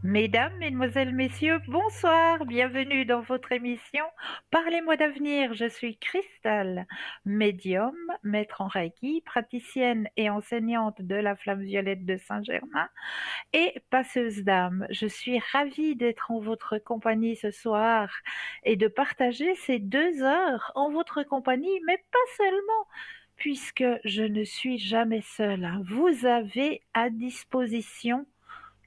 Mesdames, mesdemoiselles, messieurs, bonsoir, bienvenue dans votre émission Parlez-moi d'avenir. Je suis Christelle, médium, maître en Reiki, praticienne et enseignante de la flamme violette de Saint-Germain et passeuse d'âme. Je suis ravie d'être en votre compagnie ce soir et de partager ces 2 heures en votre compagnie, mais pas seulement. Puisque je ne suis jamais seule, hein. Vous avez à disposition,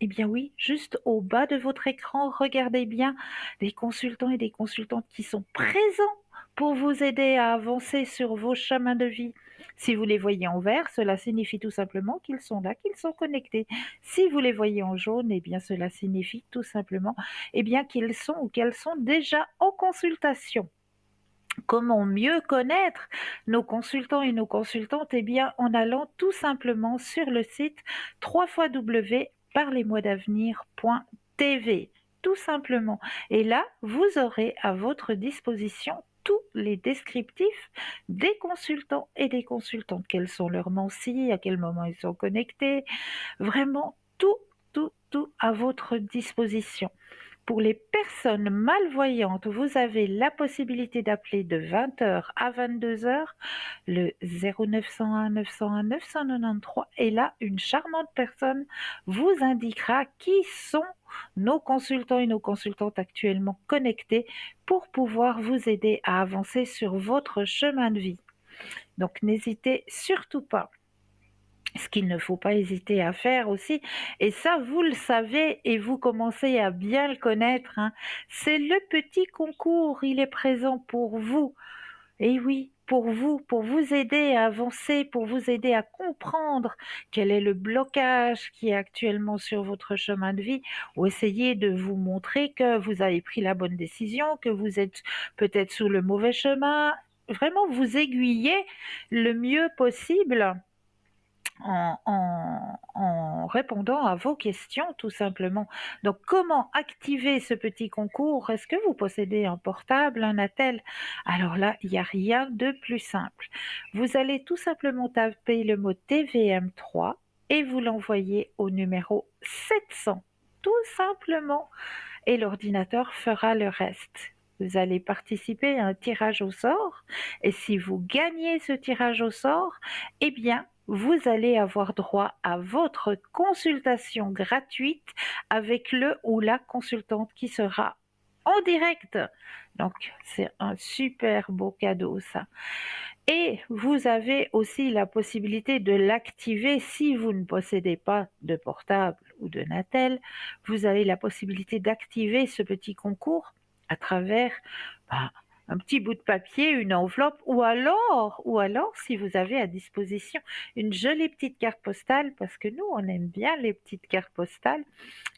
eh bien oui, juste au bas de votre écran, regardez bien des consultants et des consultantes qui sont présents pour vous aider à avancer sur vos chemins de vie. Si vous les voyez en vert, cela signifie tout simplement qu'ils sont là, qu'ils sont connectés. Si vous les voyez en jaune, eh bien cela signifie tout simplement qu'ils sont ou qu'elles sont déjà en consultation. Comment mieux connaître nos consultants et nos consultantes? Eh bien, en allant tout simplement sur le site www.parlez-moi-d'avenir.tv, tout simplement. Et là, vous aurez à votre disposition tous les descriptifs des consultants et des consultantes. Quels sont leurs noms, à quel moment ils sont connectés. Vraiment, tout à votre disposition. Pour les personnes malvoyantes, vous avez la possibilité d'appeler de 20 h à 22 h le 0901 901 993 et là, une charmante personne vous indiquera qui sont nos consultants et nos consultantes actuellement connectés pour pouvoir vous aider à avancer sur votre chemin de vie. Donc n'hésitez surtout pas. Ce qu'il ne faut pas hésiter à faire aussi, et ça vous le savez et vous commencez à bien le connaître, hein, c'est le petit concours, il est présent pour vous. Et oui, pour vous aider à avancer, pour vous aider à comprendre quel est le blocage qui est actuellement sur votre chemin de vie, ou essayer de vous montrer que vous avez pris la bonne décision, que vous êtes peut-être sous le mauvais chemin, vraiment vous aiguiller le mieux possible en répondant à vos questions, tout simplement. Donc, comment activer ce petit concours? Est-ce que vous possédez un portable, un attel? Alors là, il n'y a rien de plus simple. Vous allez tout simplement taper le mot TVM3 et vous l'envoyez au numéro 700, tout simplement, et l'ordinateur fera le reste. Vous allez participer à un tirage au sort et si vous gagnez ce tirage au sort, eh bien, vous allez avoir droit à votre consultation gratuite avec le ou la consultante qui sera en direct. Donc, c'est un super beau cadeau, ça. Et vous avez aussi la possibilité de l'activer si vous ne possédez pas de portable ou de Natel. Vous avez la possibilité d'activer ce petit concours à travers bah, un petit bout de papier, une enveloppe, ou alors, si vous avez à disposition une jolie petite carte postale, parce que nous, on aime bien les petites cartes postales,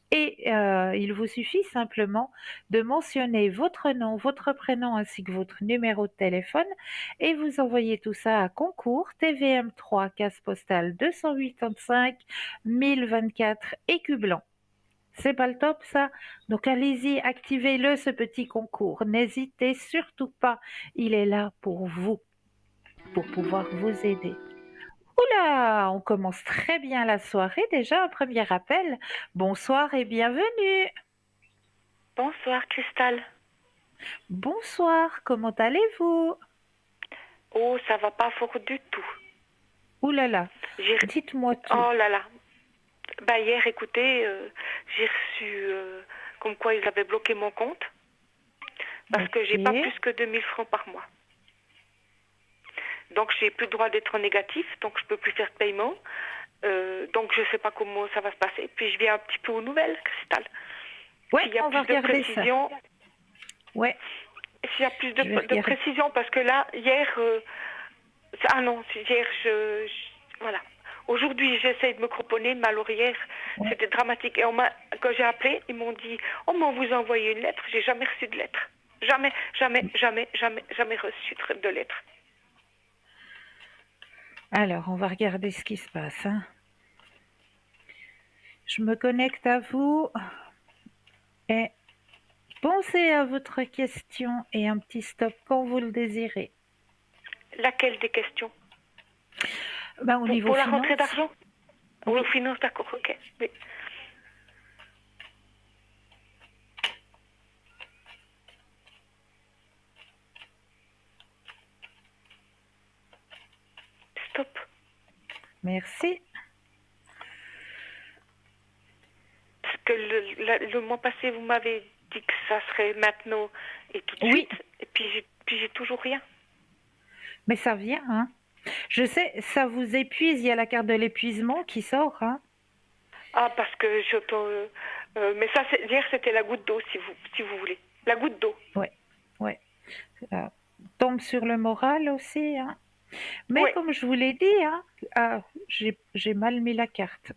et il vous suffit simplement de mentionner votre nom, votre prénom ainsi que votre numéro de téléphone et vous envoyez tout ça à concours TVM3 case postale 285 1024 Écublanc. C'est pas le top ça? Donc allez-y, activez-le ce petit concours. N'hésitez surtout pas, il est là pour vous, pour pouvoir vous aider. Oula, on commence très bien la soirée déjà, un premier appel. Bonsoir et bienvenue. Bonsoir Cristal. Bonsoir, comment allez-vous? Oh, ça va pas fort du tout. Ouh là là, J'ai... dites-moi tout. Oh là là. Bah hier, écoutez, j'ai reçu comme quoi ils avaient bloqué mon compte parce que j'ai pas Ok. plus que 2 000 francs par mois. Donc j'ai plus le droit d'être négatif, donc je peux plus faire de paiement. Donc je sais pas comment ça va se passer. Puis je viens un petit peu aux nouvelles, Cristal. Ouais, S'il y a on va plus de regarder ça. précision, Ouais, s'il y a plus je vais de regarder. précision, parce que là, hier, ah non, hier, voilà. Aujourd'hui, j'essaye de me cramponner, mais alors hier, Ouais. c'était dramatique. Et quand j'ai appelé, ils m'ont dit, oh, mais on vous a envoyé une lettre. J'ai jamais reçu de lettre. Jamais, jamais, jamais, jamais, jamais reçu de lettre. Alors, on va regarder ce qui se passe, hein. Je me connecte à vous et pensez à votre question et un petit stop quand vous le désirez. Laquelle des questions? Ben, au niveau Pour la rentrée finance, d'argent? Oui, oui. aux finances, d'accord, ok. Oui. Merci. Parce que le mois passé, vous m'avez dit que ça serait maintenant et tout de Oui, suite. Et puis j'ai toujours rien. mais ça vient, hein. Je sais, ça vous épuise, il y a la carte de l'épuisement qui sort, hein. Ah, parce que j'entends. Mais ça, hier, c'était la goutte d'eau, si vous voulez. La goutte d'eau. Ouais, ouais. Ça tombe sur le moral aussi, hein. Mais Oui. comme je vous l'ai dit, hein, j'ai mal mis la carte.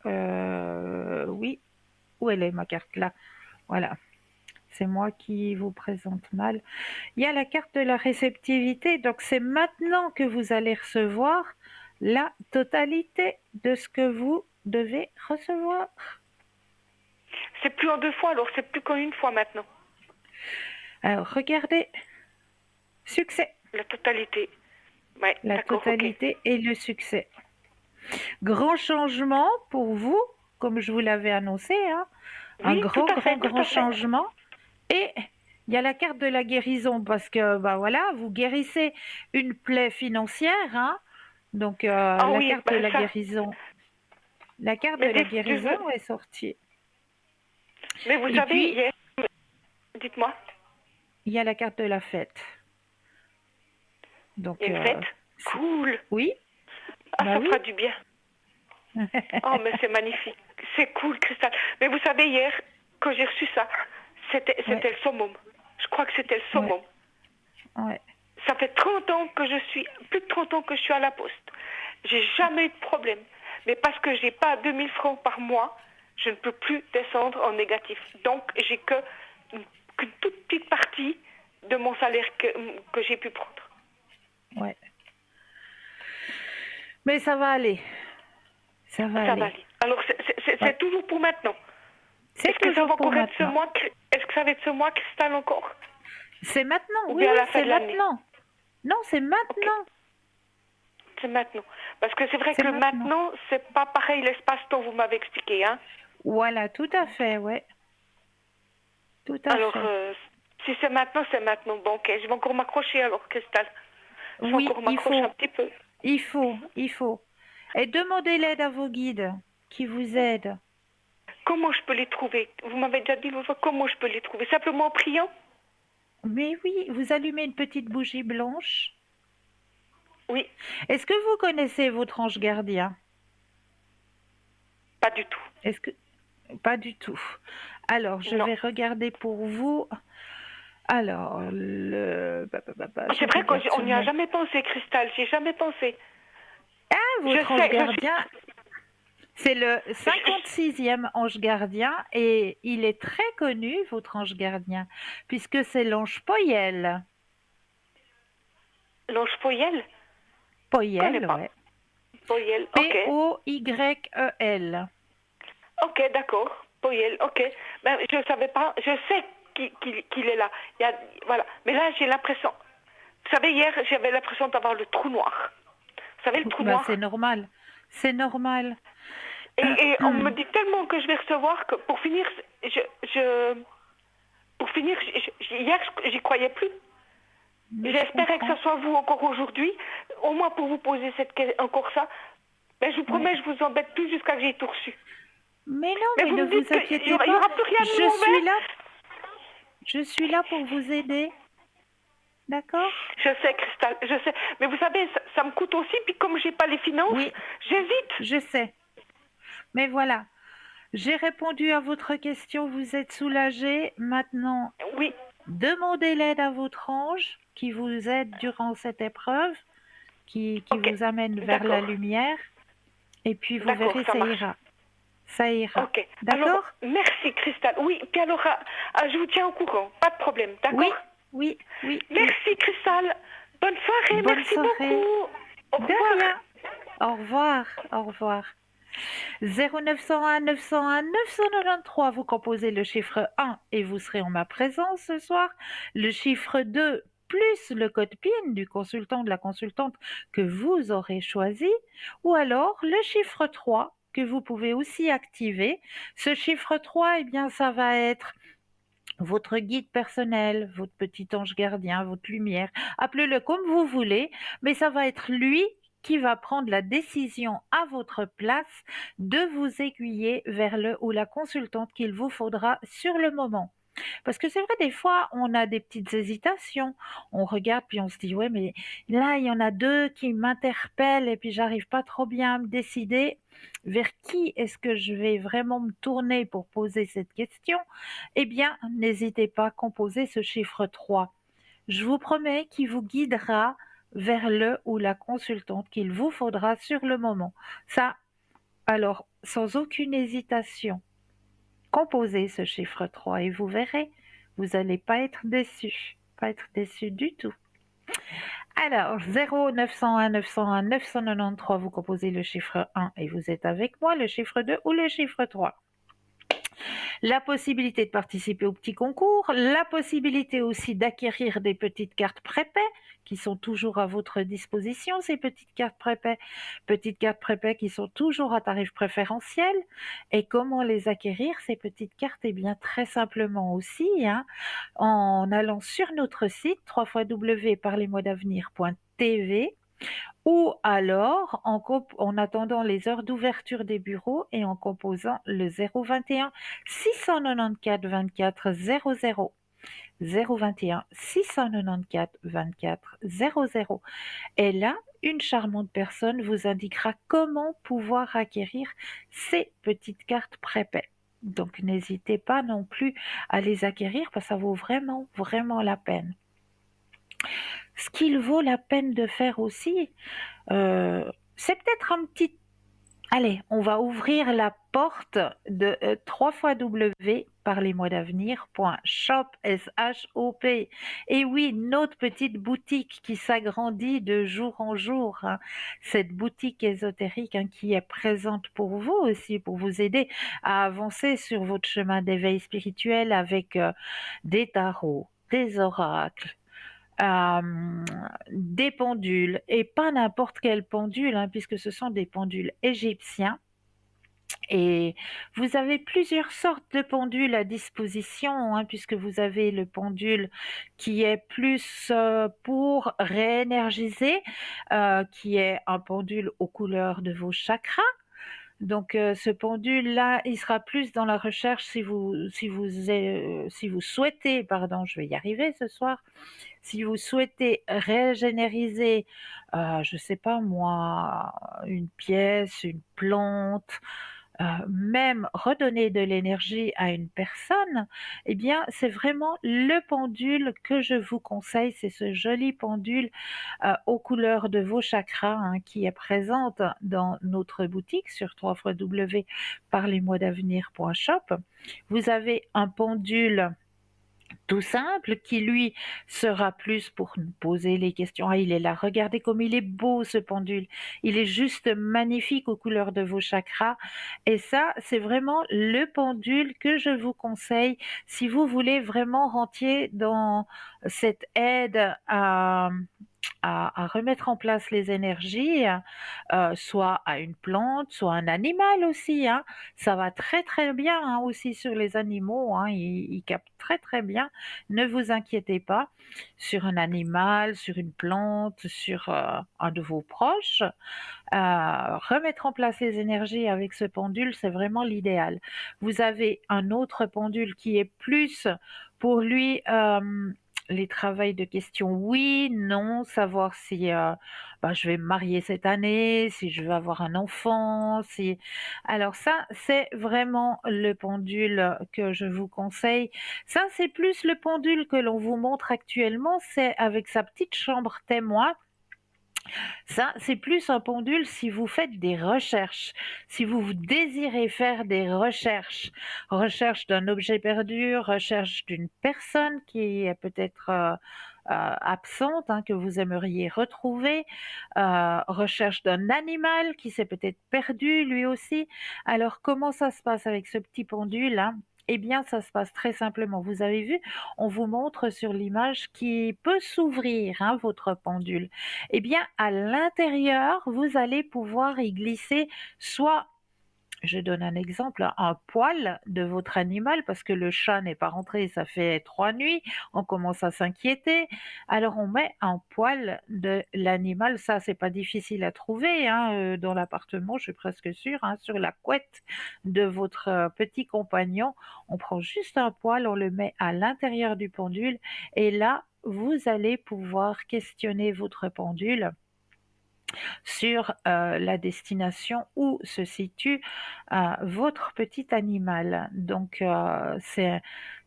Oui, où elle est ma carte là? Voilà, c'est moi qui vous présente mal. Il y a la carte de la réceptivité, donc c'est maintenant que vous allez recevoir la totalité de ce que vous devez recevoir. C'est plus en 2 fois, alors c'est plus qu'en 1 fois maintenant. Alors regardez, succès, La totalité. Ouais, la d'accord, ok. totalité et le succès. Grand changement pour vous, comme je vous l'avais annoncé, hein. Un Oui, tout grand, à grand, fait, tout grand à fait. changement. Et il y a la carte de la guérison parce que, bah voilà, vous guérissez une plaie financière, hein. Donc Ah la oui, carte bah de la ça. guérison, la carte de Mais, la guérison Dieu est sortie. mais vous Et savez, puis hier, dites-moi, il y a la carte de la fête. il y Donc a une fête. c'est- Cool. oui, Ah, bah ça oui. fera du bien. Oh, mais c'est magnifique. C'est cool, Cristal. Mais vous savez, hier, quand j'ai reçu ça, Ouais, c'était le summum. Je crois que c'était le ouais, summum. ouais. Ça fait 30 ans que je suis, plus de 30 ans que je suis à la poste. J'ai jamais eu de problème. Mais parce que j'ai pas 2000 francs par mois, je ne peux plus descendre en négatif. Donc, j'ai qu'une toute petite partie de mon salaire que j'ai pu prendre. Ouais. Mais ça va aller. Ça va Ça va aller. aller. Alors, Ouais. c'est toujours pour maintenant. C'est Est-ce que ça toujours va pour encore être ce maintenant. mois? Est-ce que ça va être ce mois, Cristal, encore? C'est maintenant. Ou Oui, bien à oui, la fin c'est de l'année? maintenant. Non, c'est Ok, maintenant. c'est maintenant. Parce que c'est vrai C'est que maintenant. maintenant, c'est pas pareil l'espace-temps, vous m'avez expliqué, hein. Voilà, tout à fait, ouais. Tout à Alors, fait. si c'est maintenant, c'est maintenant. Bon, ok, je vais encore m'accrocher alors, Cristal. Je vais Oui, encore m'accrocher un petit peu. il faut. Et demandez l'aide à vos guides qui vous aident. Comment je peux les trouver? Vous m'avez déjà dit l'autre fois, comment je peux les trouver? Simplement en priant? Mais oui, vous allumez une petite bougie blanche. Oui, Est-ce que vous connaissez votre ange gardien? pas du tout. Est-ce que... Pas du tout. Alors, je Non. vais regarder pour vous. Alors, je C'est vrai qu'on regarde sur n'y a mon... jamais pensé, Cristal. J'ai jamais pensé. Ah, Je votre ange sais, gardien, c'est le je- 56e ange gardien et il est très connu, votre ange gardien, puisque c'est l'ange Poyel. l'ange Poyel? Je connais Poyel, pas. ouais. Poyel, ok. Poyel. Ok, d'accord. Poyel, ok. Ben, je ne savais pas. Je sais qu'il est là. Voilà. Mais là, j'ai l'impression. Vous savez, hier, j'avais l'impression d'avoir le trou noir. Vous savez, le trou Bah, c'est noir? normal. C'est normal. Et on me dit tellement que je vais recevoir que pour finir, je, pour finir, hier, j'y croyais plus. Mais je J'espérais que comprends. ce soit vous encore aujourd'hui, au moins pour vous poser encore ça. Mais je vous Ouais. promets, je vous embête plus jusqu'à ce que j'ai tout reçu. Mais non, Mais mais vous ne me dites vous qu'il n'y inquiétez aura, y pas. aura plus rien de Je suis là. mauvais. Je suis là pour vous aider. D'accord? Je sais, Cristal, je sais. Mais vous savez, ça me coûte aussi. Puis comme j'ai pas les finances, Oui, j'hésite. je sais. Mais voilà. J'ai répondu à votre question. Vous êtes soulagé. Maintenant, Oui, demandez l'aide à votre ange qui vous aide durant cette épreuve, qui ok. vous amène vers la D'accord. lumière. Et puis vous D'accord, verrez, ça ça marche. ira. Ça ira. Ok. Alors, D'accord? merci, Cristal. Oui, puis alors, je vous tiens au courant. Pas de problème, Oui, d'accord? oui, oui, oui. Merci, Cristal. Bonne soirée, Bonne merci soirée. beaucoup. Au De revoir. rien. Au revoir. Au revoir. 0901 901 993, vous composez le chiffre 1 et vous serez en ma présence ce soir. Le chiffre 2 plus le code PIN du consultant, de la consultante que vous aurez choisi. Ou alors le chiffre 3 que vous pouvez aussi activer. Ce chiffre 3, eh bien, ça va être votre guide personnel, votre petit ange gardien, votre lumière, appelez-le comme vous voulez, mais ça va être lui qui va prendre la décision à votre place de vous aiguiller vers le ou la consultante qu'il vous faudra sur le moment. Parce que c'est vrai, des fois, on a des petites hésitations. On regarde, puis on se dit, ouais, mais là, il y en a deux qui m'interpellent et puis j'arrive pas trop bien à me décider vers qui est-ce que je vais vraiment me tourner pour poser cette question. Eh bien, n'hésitez pas à composer ce chiffre 3. Je vous promets qu'il vous guidera vers le ou la consultante qu'il vous faudra sur le moment. Ça, alors, sans aucune hésitation. Composez ce chiffre 3 et vous verrez, vous n'allez pas être déçu, pas être déçu du tout. Alors, 0, 901, 901, 993, vous composez le chiffre 1 et vous êtes avec moi, le chiffre 2 ou le chiffre 3. La possibilité de participer au petit concours, la possibilité aussi d'acquérir des petites cartes prépaies qui sont toujours à votre disposition, ces petites cartes prépaies qui sont toujours à tarif préférentiel. Et comment les acquérir, ces petites cartes? Eh bien, très simplement aussi, en allant sur notre site www.parlez-moi-d'avenir.tv ou alors en attendant les heures d'ouverture des bureaux et en composant le 021 694 24 00. 021 694 24 00. Et là, une charmante personne vous indiquera comment pouvoir acquérir ces petites cartes prépaies. Donc n'hésitez pas non plus à les acquérir parce que ça vaut vraiment, vraiment la peine. Ce qu'il vaut la peine de faire aussi, c'est peut-être un petit... Allez, on va ouvrir la porte de www.parlez-moi-d'avenir.shop, S-H-O-P. Et oui, notre petite boutique qui s'agrandit de jour en jour. Cette boutique ésotérique qui est présente pour vous aussi, pour vous aider à avancer sur votre chemin d'éveil spirituel avec des tarots, des oracles, des pendules, et pas n'importe quel pendule, puisque ce sont des pendules égyptiens. Et vous avez plusieurs sortes de pendules à disposition, puisque vous avez le pendule qui est plus pour réénergiser, qui est un pendule aux couleurs de vos chakras. Donc ce pendule-là, il sera plus dans la recherche si vous souhaitez, pardon, je vais y arriver ce soir, si vous souhaitez régénériser, je sais pas moi, une pièce, une plante, même redonner de l'énergie à une personne, eh bien, c'est vraiment le pendule que je vous conseille. C'est ce joli pendule aux couleurs de vos chakras qui est présente dans notre boutique sur www.parlez-moi-d'avenir.shop. Vous avez un pendule tout simple qui lui sera plus pour nous poser les questions. Ah, il est là, regardez comme il est beau ce pendule, il est juste magnifique aux couleurs de vos chakras, et ça c'est vraiment le pendule que je vous conseille si vous voulez vraiment rentrer dans cette aide à remettre en place les énergies, soit à une plante, soit un animal aussi. Ça va très très bien aussi sur les animaux, ils captent très très bien. Ne vous inquiétez pas sur un animal, sur une plante, sur un de vos proches. Remettre en place les énergies avec ce pendule, c'est vraiment l'idéal. Vous avez un autre pendule qui est plus pour lui les travails de questions oui, non, savoir si je vais me marier cette année, si je veux avoir un enfant, si... Alors ça, c'est vraiment le pendule que je vous conseille. Ça, c'est plus le pendule que l'on vous montre actuellement, c'est avec sa petite chambre témoin. Ça, c'est plus un pendule si vous faites des recherches, si vous désirez faire des recherches, recherche d'un objet perdu, recherche d'une personne qui est peut-être absente, que vous aimeriez retrouver, recherche d'un animal qui s'est peut-être perdu lui aussi. Alors, comment ça se passe avec ce petit pendule, Eh bien, ça se passe très simplement. Vous avez vu, on vous montre sur l'image qui peut s'ouvrir, votre pendule. Eh bien, à l'intérieur, vous allez pouvoir y glisser soit je donne un exemple, un poil de votre animal parce que le chat n'est pas rentré, ça fait 3 nuits, on commence à s'inquiéter. Alors on met un poil de l'animal, ça c'est pas difficile à trouver, hein, dans l'appartement, je suis presque sûre, hein, sur la couette de votre, petit compagnon. On prend juste un poil, on le met à l'intérieur du pendule et là, vous allez pouvoir questionner votre pendule sur la destination où se situe votre petit animal. Donc c'est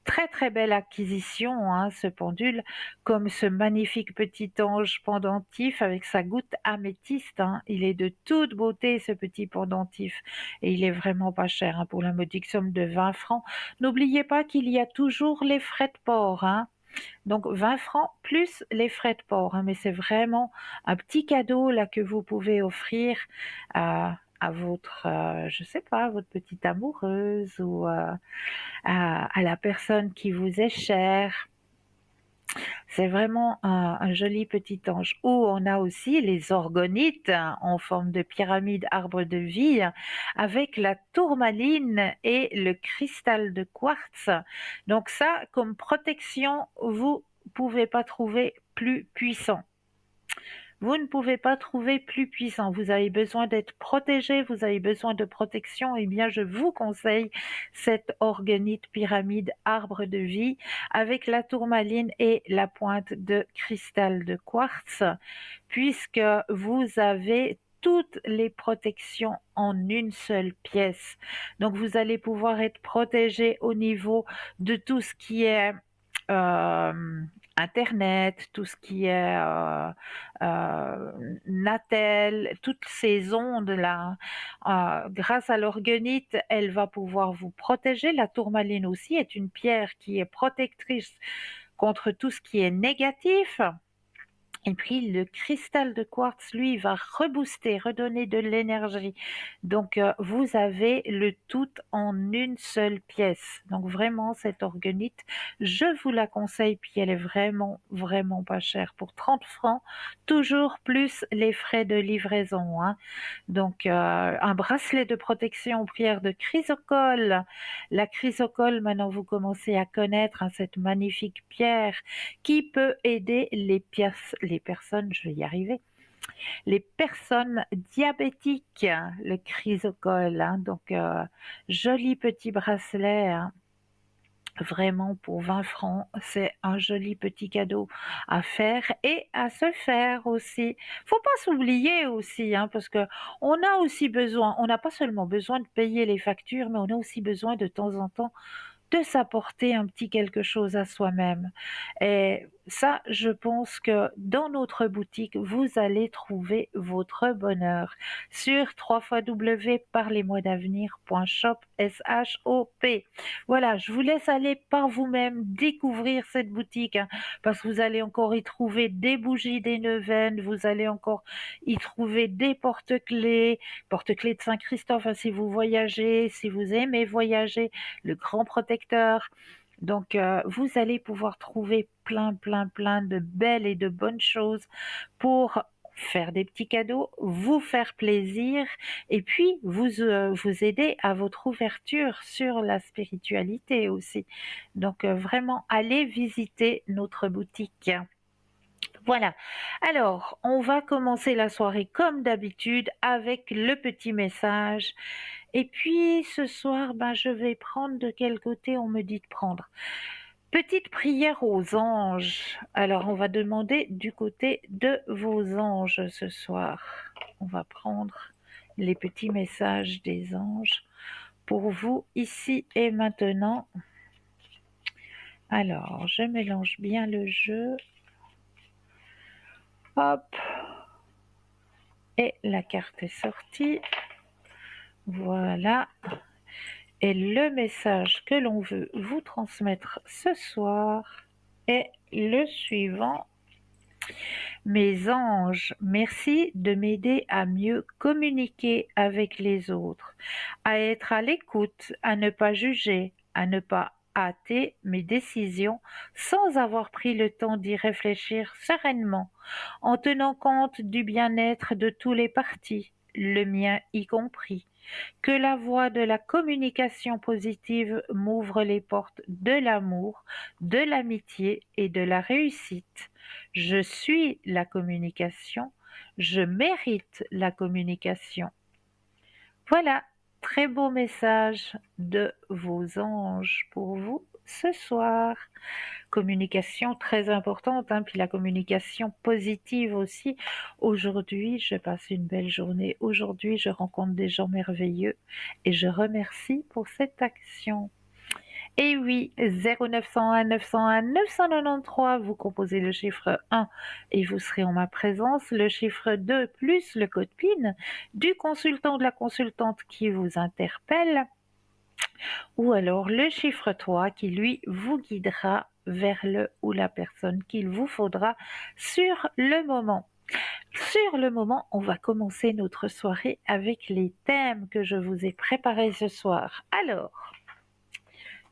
très très belle acquisition, hein, ce pendule, comme ce magnifique petit ange pendentif avec sa goutte améthyste, hein. Il est de toute beauté ce petit pendentif et il est vraiment pas cher, hein, pour la modique somme de 20 francs. N'oubliez pas qu'il y a toujours les frais de port, hein. Donc 20 francs plus les frais de port, hein, mais c'est vraiment un petit cadeau là que vous pouvez offrir à votre, je sais pas, à votre petite amoureuse ou à la personne qui vous est chère. C'est vraiment un joli petit ange. Ou on a aussi les orgonites, hein, en forme de pyramide arbre de vie, avec la tourmaline et le cristal de quartz. Donc ça, comme protection, vous pouvez pas trouver plus puissant. Vous ne pouvez pas trouver plus puissant. Vous avez besoin d'être protégé, vous avez besoin de protection. Eh bien, je vous conseille cette organite pyramide arbre de vie avec la tourmaline et la pointe de cristal de quartz, puisque vous avez toutes les protections en une seule pièce. Donc, vous allez pouvoir être protégé au niveau de tout ce qui est internet, tout ce qui est Natel, toutes ces ondes-là. Grâce à l'orgonite, elle va pouvoir vous protéger. La tourmaline aussi est une pierre qui est protectrice contre tout ce qui est négatif. Et puis le cristal de quartz, lui, va rebooster, redonner de l'énergie. Donc vous avez le tout en une seule pièce. Donc vraiment cette organite, je vous la conseille, puis elle est vraiment, vraiment pas chère. Pour 30 francs, toujours plus les frais de livraison, hein. Donc un bracelet de protection aux prières de chrysocole. La chrysocole, maintenant vous commencez à connaître, hein, cette magnifique pierre qui peut aider les personnes, je vais y arriver, les personnes diabétiques, hein, le chrysocole, hein. Donc joli petit bracelet, hein. Vraiment pour 20 francs, c'est un joli petit cadeau à faire et à se faire aussi. Faut pas s'oublier aussi, hein, parce que on a aussi besoin, on n'a pas seulement besoin de payer les factures, mais on a aussi besoin de temps en temps de s'apporter un petit quelque chose à soi-même. Et ça, je pense que dans notre boutique, vous allez trouver votre bonheur sur www.parlez-moi-d'avenir.shop, S-H-O-P. Voilà, je vous laisse aller par vous-même découvrir cette boutique, hein, parce que vous allez encore y trouver des bougies des neuvaines, vous allez encore y trouver des porte-clés, porte-clés de Saint-Christophe, hein, si vous voyagez, si vous aimez voyager, le grand protecteur. Donc, vous allez pouvoir trouver plein, plein, plein de belles et de bonnes choses pour faire des petits cadeaux, vous faire plaisir et puis vous aider à votre ouverture sur la spiritualité aussi. Donc, vraiment, allez visiter notre boutique. Voilà. Alors, on va commencer la soirée comme d'habitude avec le petit message. Et puis ce soir, ben, je vais prendre de quel côté on me dit de prendre. Petite prière aux anges. Alors, on va demander du côté de vos anges ce soir. On va prendre les petits messages des anges pour vous ici et maintenant. Alors, je mélange bien le jeu. Hop. Et la carte est sortie. Voilà. Et le message que l'on veut vous transmettre ce soir est le suivant. Mes anges, merci de m'aider à mieux communiquer avec les autres, à être à l'écoute, à ne pas juger, à ne pas hâter mes décisions sans avoir pris le temps d'y réfléchir sereinement, en tenant compte du bien-être de tous les partis, le mien y compris. que la voie de la communication positive m'ouvre les portes de l'amour, de l'amitié et de la réussite. Je suis la communication, je mérite la communication. Voilà, très beau message de vos anges pour vous ce soir. Communication très importante, hein, puis la communication positive aussi. Aujourd'hui, je passe une belle journée. Aujourd'hui, je rencontre des gens merveilleux et je remercie pour cette action. Et oui, 0901 901 993, vous composez le chiffre 1 et vous serez en ma présence. Le chiffre 2 plus le code PIN du consultant ou de la consultante qui vous interpelle. Ou alors le chiffre 3 qui lui vous guidera vers le ou la personne qu'il vous faudra sur le moment. Sur le moment, on va commencer notre soirée avec les thèmes que je vous ai préparés ce soir. Alors,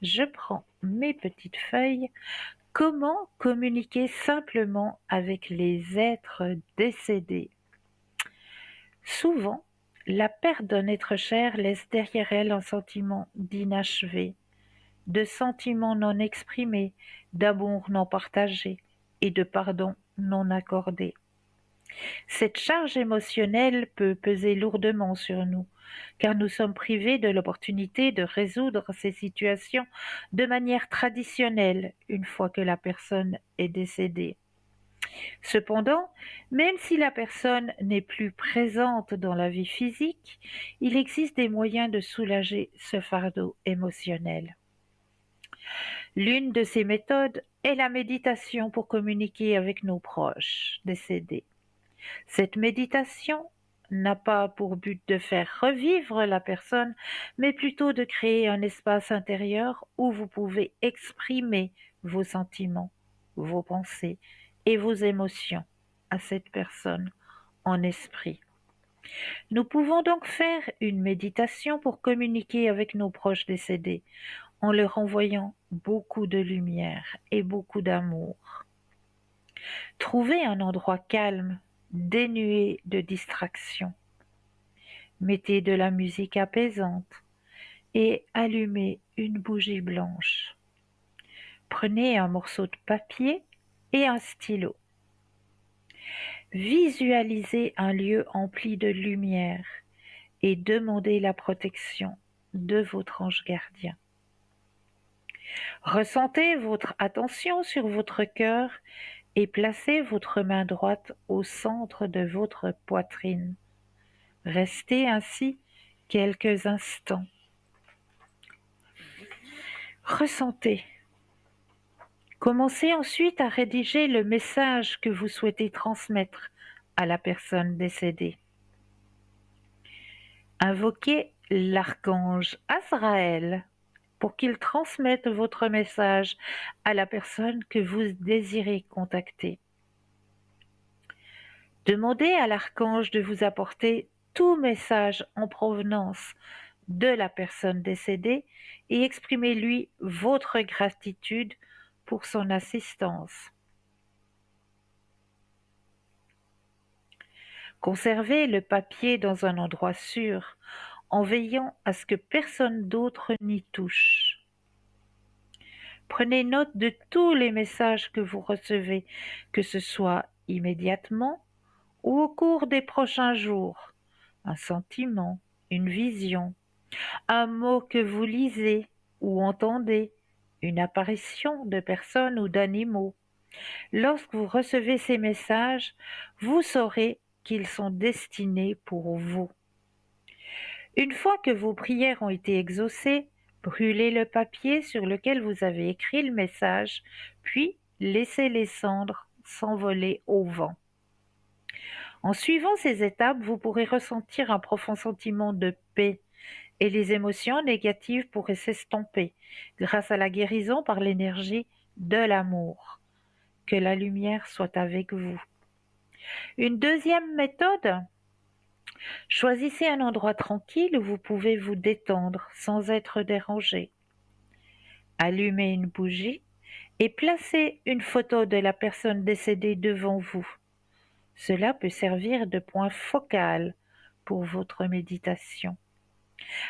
je prends mes petites feuilles. Comment communiquer simplement avec les êtres décédés? Souvent, la perte d'un être cher laisse derrière elle un sentiment d'inachevé, de sentiments non exprimés, d'amour non partagé et de pardon non accordé. Cette charge émotionnelle peut peser lourdement sur nous, car nous sommes privés de l'opportunité de résoudre ces situations de manière traditionnelle une fois que la personne est décédée. Cependant, même si la personne n'est plus présente dans la vie physique, il existe des moyens de soulager ce fardeau émotionnel. L'une de ces méthodes est la méditation pour communiquer avec nos proches décédés. Cette méditation n'a pas pour but de faire revivre la personne, mais plutôt de créer un espace intérieur où vous pouvez exprimer vos sentiments, vos pensées et vos émotions à cette personne en esprit. Nous pouvons donc faire une méditation pour communiquer avec nos proches décédés en leur envoyant beaucoup de lumière et beaucoup d'amour. Trouvez un endroit calme, dénué de distractions. Mettez de la musique apaisante et allumez une bougie blanche. Prenez un morceau de papier et un stylo. Visualisez un lieu empli de lumière et demandez la protection de votre ange gardien. Ressentez votre attention sur votre cœur et placez votre main droite au centre de votre poitrine. Restez ainsi quelques instants. Ressentez. Commencez ensuite à rédiger le message que vous souhaitez transmettre à la personne décédée. Invoquez l'archange Azraël pour qu'il transmette votre message à la personne que vous désirez contacter. Demandez à l'archange de vous apporter tout message en provenance de la personne décédée et exprimez-lui votre gratitude pour son assistance. Conservez le papier dans un endroit sûr en veillant à ce que personne d'autre n'y touche. Prenez note de tous les messages que vous recevez, que ce soit immédiatement ou au cours des prochains jours. Un sentiment, une vision, un mot que vous lisez ou entendez, une apparition de personnes ou d'animaux. Lorsque vous recevez ces messages, vous saurez qu'ils sont destinés pour vous. Une fois que vos prières ont été exaucées, brûlez le papier sur lequel vous avez écrit le message, puis laissez les cendres s'envoler au vent. En suivant ces étapes, vous pourrez ressentir un profond sentiment de paix et les émotions négatives pourraient s'estomper grâce à la guérison par l'énergie de l'amour. Que la lumière soit avec vous. Une deuxième méthode, choisissez un endroit tranquille où vous pouvez vous détendre sans être dérangé. Allumez une bougie et placez une photo de la personne décédée devant vous. Cela peut servir de point focal pour votre méditation.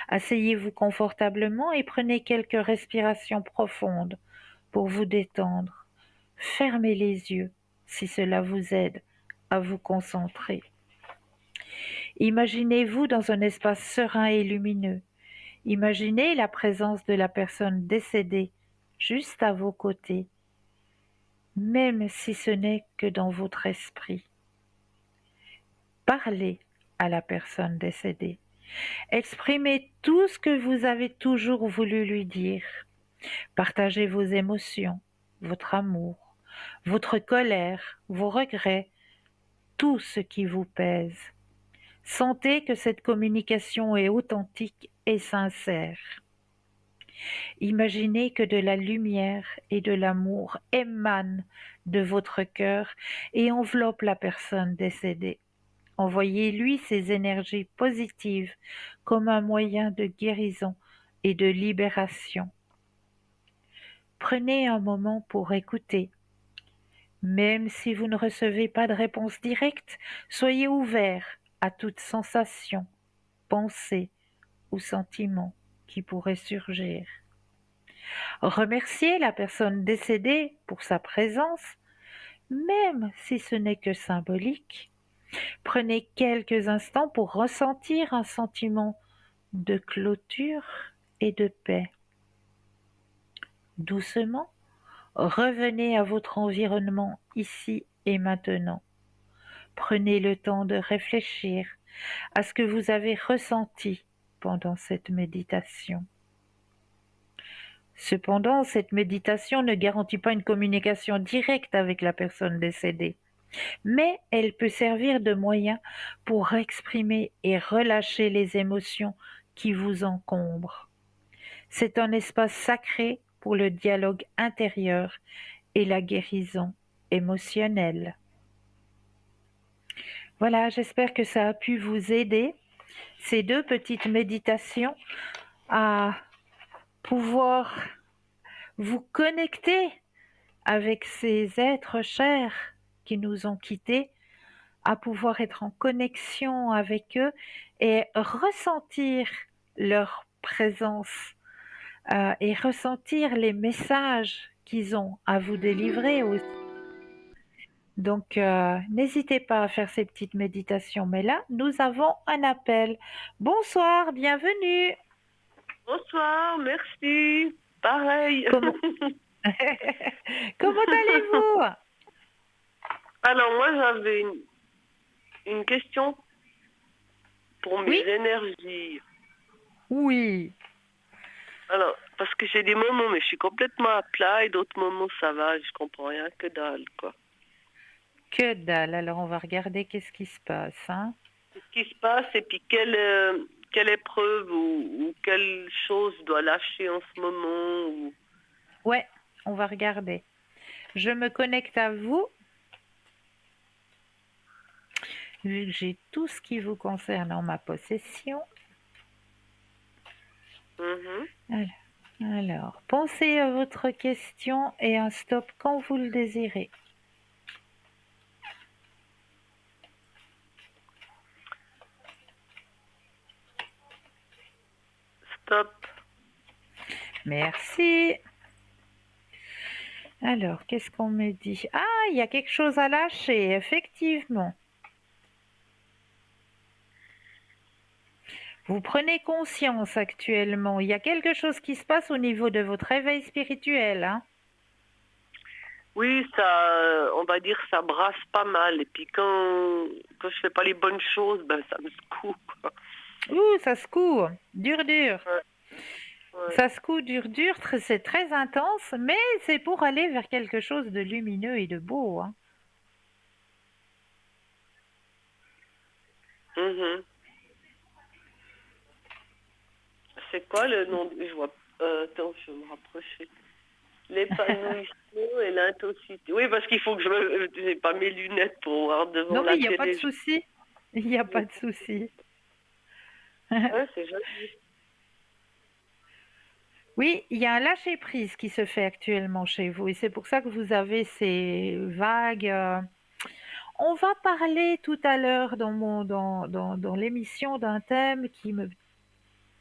Asseyez-vous confortablement et prenez quelques respirations profondes pour vous détendre. Fermez les yeux si cela vous aide à vous concentrer. Imaginez-vous dans un espace serein et lumineux. Imaginez la présence de la personne décédée juste à vos côtés, même si ce n'est que dans votre esprit. Parlez à la personne décédée. Exprimez tout ce que vous avez toujours voulu lui dire. Partagez vos émotions, votre amour, votre colère, vos regrets, tout ce qui vous pèse. Sentez que cette communication est authentique et sincère. Imaginez que de la lumière et de l'amour émanent de votre cœur et enveloppent la personne décédée. Envoyez-lui ces énergies positives comme un moyen de guérison et de libération. Prenez un moment pour écouter. Même si vous ne recevez pas de réponse directe, soyez ouvert à toute sensation, pensée ou sentiment qui pourrait surgir. Remerciez la personne décédée pour sa présence, même si ce n'est que symbolique. Prenez quelques instants pour ressentir un sentiment de clôture et de paix. Doucement, revenez à votre environnement ici et maintenant. Prenez le temps de réfléchir à ce que vous avez ressenti pendant cette méditation. Cependant, cette méditation ne garantit pas une communication directe avec la personne décédée, mais elle peut servir de moyen pour exprimer et relâcher les émotions qui vous encombrent. C'est un espace sacré pour le dialogue intérieur et la guérison émotionnelle. Voilà, j'espère que ça a pu vous aider, ces 2 petites méditations, à pouvoir vous connecter avec ces êtres chers qui nous ont quittés, à pouvoir être en connexion avec eux et ressentir leur présence et ressentir les messages qu'ils ont à vous délivrer aussi. Donc, n'hésitez pas à faire ces petites méditations. Mais là, nous avons un appel. Bonsoir, bienvenue. Bonsoir, merci. Pareil. Comment, Comment allez-vous? Alors, moi, j'avais une question pour mes Oui? énergies. Oui. Alors, parce que j'ai des moments, mais je suis complètement à plat, et d'autres moments, ça va, je comprends rien que dalle, quoi. Que dalle. Alors, on va regarder qu'est-ce qui se passe, hein. Qu'est-ce qui se passe, et puis quelle épreuve ou quelle chose doit lâcher en ce moment ou... Ouais, on va regarder. Je me connecte à vous. Vu que j'ai tout ce qui vous concerne en ma possession. Alors, pensez à votre question et un stop quand vous le désirez. Stop. Merci. Alors, qu'est-ce qu'on me dit? Ah, il y a quelque chose à lâcher, effectivement. Vous prenez conscience actuellement. Il y a quelque chose qui se passe au niveau de votre réveil spirituel, hein? Oui, ça, on va dire, ça brasse pas mal. Et puis quand je fais pas les bonnes choses, ben ça me secoue, quoi. Ouh, ça secoue, dur. Ouais. Ça secoue dur, c'est très intense, mais c'est pour aller vers quelque chose de lumineux et de beau, hein. Mhm. C'est quoi le nom je vois. Attends, je vais me rapprocher. L'épanouissement et l'intensité. Oui, parce qu'il faut que j'ai pas mes lunettes pour voir devant Non, mais la il n'y a pas de télé. souci. Il n'y a pas de souci. Ouais, c'est joli. Oui, il y a un lâcher-prise qui se fait actuellement chez vous et c'est pour ça que vous avez ces vagues. On va parler tout à l'heure dans l'émission d'un thème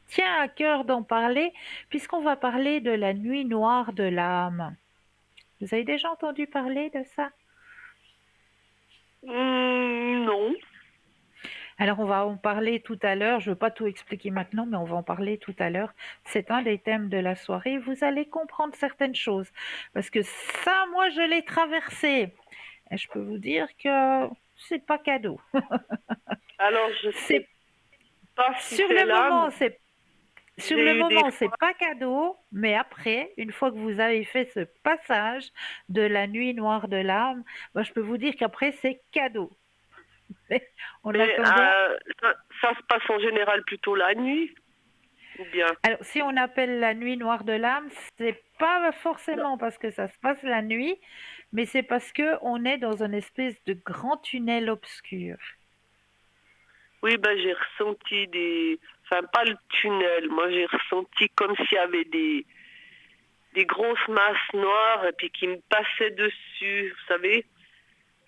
tient à cœur d'en parler, puisqu'on va parler de la nuit noire de l'âme. Vous avez déjà entendu parler de ça? Non. Alors, on va en parler tout à l'heure. Je ne veux pas tout expliquer maintenant, mais on va en parler tout à l'heure. C'est un des thèmes de la soirée. Vous allez comprendre certaines choses. Parce que ça, moi, je l'ai traversé. Et je peux vous dire que c'est pas cadeau. Alors, je sais C'est pas si sur c'est le là, moment, mais c'est sur le j'ai eu des moment, c'est fois. pas cadeau, mais après, une fois que vous avez fait ce passage de la nuit noire de l'âme, moi, je peux vous dire qu'après, c'est cadeau. Mais en Mais attendant, ça se passe en général plutôt la nuit, ou bien? alors si on appelle la nuit noire de l'âme, c'est pas Non. forcément parce que ça se passe la nuit, mais c'est parce que on est dans une espèce de grand tunnel obscur. Oui, ben j'ai ressenti des... Enfin, pas le tunnel, moi j'ai ressenti comme s'il y avait des grosses masses noires et puis qui me passaient dessus, vous savez?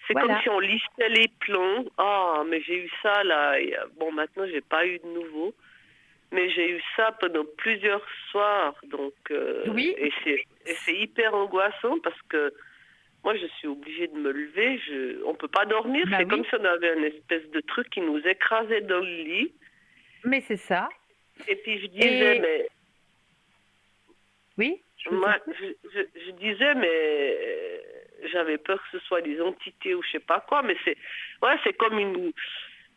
C'est comme Voilà. si on lissait les plombs. Ah, mais j'ai eu ça là. Bon, maintenant, j'ai pas eu de nouveau. Mais j'ai eu ça pendant plusieurs soirs. Donc, Oui, et c'est hyper angoissant parce que moi, je suis obligée de me lever. On peut pas dormir. bah C'est comme oui, si on avait une espèce de truc qui nous écrasait dans le lit. mais c'est ça. Et puis, je disais, Et mais oui, je vous moi, écoute. je disais, mais j'avais peur que ce soit des entités ou je sais pas quoi. Mais c'est comme une,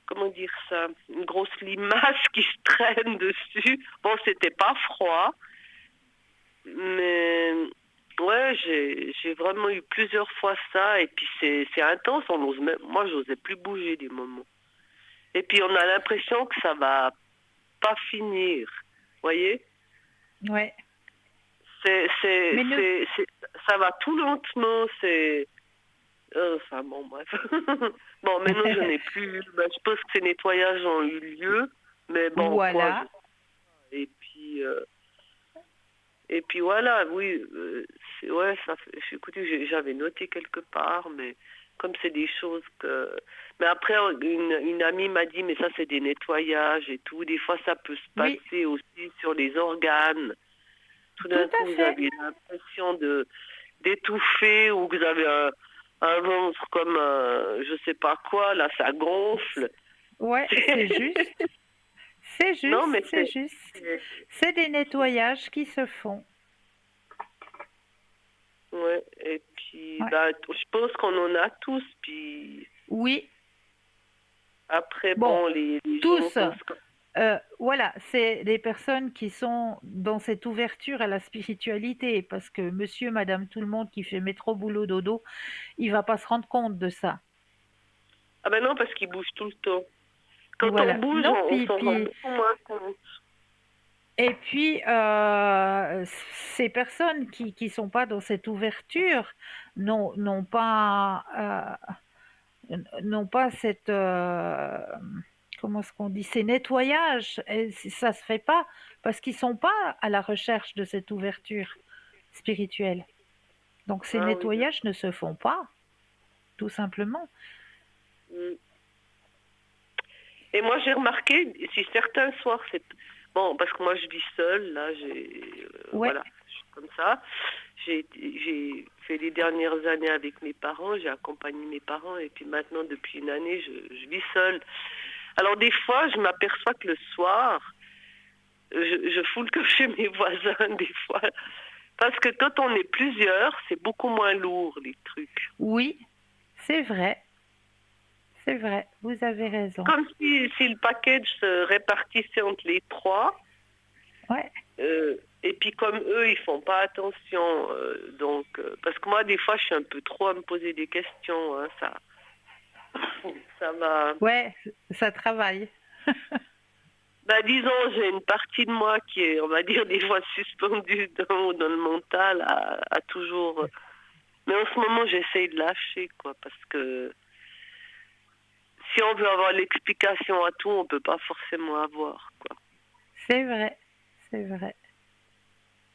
comment dire ça, une grosse limace qui se traîne dessus. Bon, c'était pas froid, mais ouais, j'ai vraiment eu plusieurs fois ça, et puis c'est intense, moi j'osais plus bouger des moments. Et puis on a l'impression que ça va pas finir, voyez? Ouais. C'est, c'est, Mais ne, c'est, c'est- Ça va tout lentement, enfin bon, bref. Bon, maintenant je n'ai plus, ben, je pense que ces nettoyages ont eu lieu, mais bon, quoi, voilà. et puis... Et puis voilà, oui, ouais, écoutez, j'avais noté quelque part, mais comme c'est des choses que... Mais après, une amie m'a dit, mais ça c'est des nettoyages et tout. Des fois, ça peut se Oui, passer aussi sur les organes. Tout tout d'un à coup, vous fait. avez l'impression d'étouffer, ou que vous avez un ventre comme je sais pas quoi, là, ça gonfle. Ouais, c'est juste. C'est Non, juste, mais c'est juste. c'est- C'est des nettoyages qui se font. ouais, et puis, Ouais. bah, je pense qu'on en a tous, puis... Oui, Après, bon, bon, les gens tous. pensent que... Voilà, c'est des personnes qui sont dans cette ouverture à la spiritualité, parce que monsieur, madame, tout le monde qui fait métro, boulot, dodo, il va pas se rendre compte de ça. Ah ben non, parce qu'ils bougent tout le temps. Quand on Voilà. bouge, Non, on s'en rend puis, beaucoup moins compte. et puis, ces personnes qui sont pas dans cette ouverture n'ont pas, n'ont pas cette, comment est-ce qu'on dit, ces nettoyages. Et ça se fait pas parce qu'ils sont pas à la recherche de cette ouverture spirituelle. Donc ces Ah oui, d'accord. nettoyages ne se font pas, tout simplement. Mm. Et moi, j'ai remarqué, si certains soirs, c'est... Bon, parce que moi, je vis seule, là, Ouais, voilà, je suis comme ça. J'ai fait les dernières années avec mes parents, j'ai accompagné mes parents, et puis maintenant, depuis une année, je vis seule. Alors, des fois, je m'aperçois que le soir, je fous le camp chez mes voisins, des fois. Parce que quand on est plusieurs, c'est beaucoup moins lourd, les trucs. oui, c'est vrai, c'est vrai, vous avez raison. Comme si le package se répartissait entre les trois. Ouais, Et puis comme eux, ils font pas attention. Parce que moi, des fois, je suis un peu trop à me poser des questions. Hein, ça va. ouais, ça travaille. Ben, disons, j'ai une partie de moi qui est, on va dire, des fois suspendue dans le mental à toujours... Mais en ce moment, j'essaye de lâcher, quoi, parce que si on veut avoir l'explication à tout, on peut pas forcément avoir, quoi. C'est vrai, c'est vrai.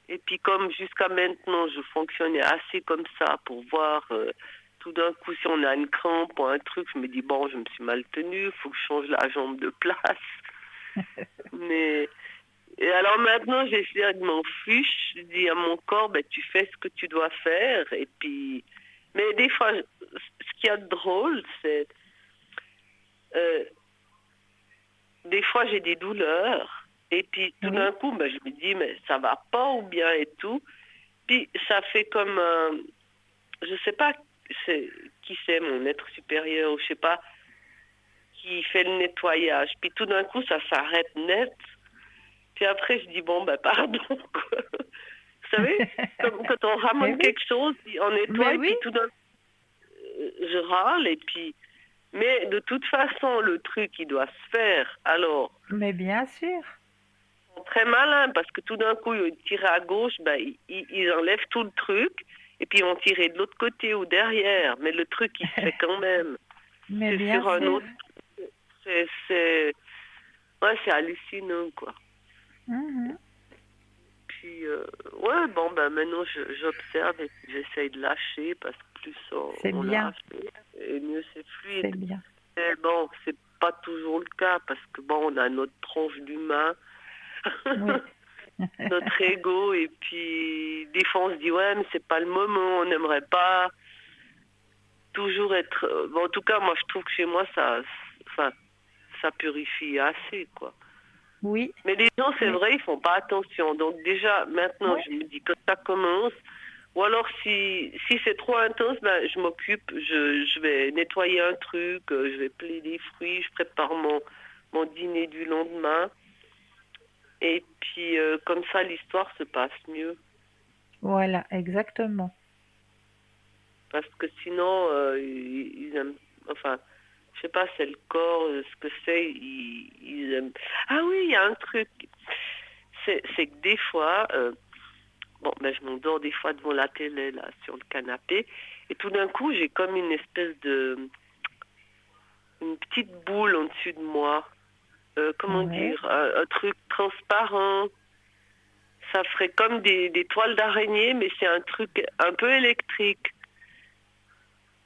Et puis comme jusqu'à maintenant, je fonctionnais assez comme ça pour voir tout d'un coup si on a une crampe ou un truc, je me dis bon, je me suis mal tenue, il faut que je change la jambe de place. Mais Et alors maintenant, j'essaie de m'en fiche. Je dis à mon corps, ben, tu fais ce que tu dois faire. Et puis, mais des fois, ce qu'il y a de drôle, c'est euh, des fois j'ai des douleurs. Et puis tout Oui. d'un coup, ben, je me dis, mais ça va pas ou bien et tout. Puis ça fait comme, je sais pas qui c'est, mon être supérieur, ou je sais pas, qui fait le nettoyage. Puis tout d'un coup, ça s'arrête net. Puis après, je dis, bon, ben pardon, quoi. Vous savez, comme quand on Mais ramène oui, quelque chose, puis on nettoie, mais et oui, puis tout d'un coup, je râle, et puis... Mais de toute façon, le truc, il doit se faire. Alors, mais bien sûr. ils sont très malins, parce que tout d'un coup, ils tirent à gauche, ben, ils enlèvent tout le truc, et puis ils vont tirer de l'autre côté ou derrière. Mais le truc, il se fait quand même. Mais C'est bien sur un sûr. autre... Ouais, c'est hallucinant, quoi. Mhm. Puis, ouais, bon, ben maintenant j'observe et puis j'essaye de lâcher parce que plus C'est on bien, lâche et mieux c'est c'est fluide. bien. Mais bon, c'est pas toujours le cas parce que bon, on a notre tronche d'humain, Oui. notre ego et puis des fois on se dit ouais, mais c'est pas le moment, on n'aimerait pas toujours être. Bon, en tout cas, moi je trouve que chez moi enfin, ça purifie assez, quoi. Oui, Mais les gens, c'est oui, vrai, ils font pas attention. Donc déjà, maintenant, oui. je me dis que ça commence. Ou alors, si c'est trop intense, ben, je m'occupe, je vais nettoyer un truc, je vais peler des fruits, je prépare mon dîner du lendemain. Et puis, comme ça, l'histoire se passe mieux. Voilà, exactement. Parce que sinon, ils aiment... Enfin, je sais pas, c'est le corps, ce que c'est, ils aiment... Ah oui, il y a un truc. C'est que des fois... bon, ben, je m'endors des fois devant la télé, là, sur le canapé. Et tout d'un coup, j'ai comme une espèce de... une petite boule en dessus de moi. Comment Ouais. dire, un truc transparent. Ça ferait comme des toiles d'araignée, mais c'est un truc un peu électrique.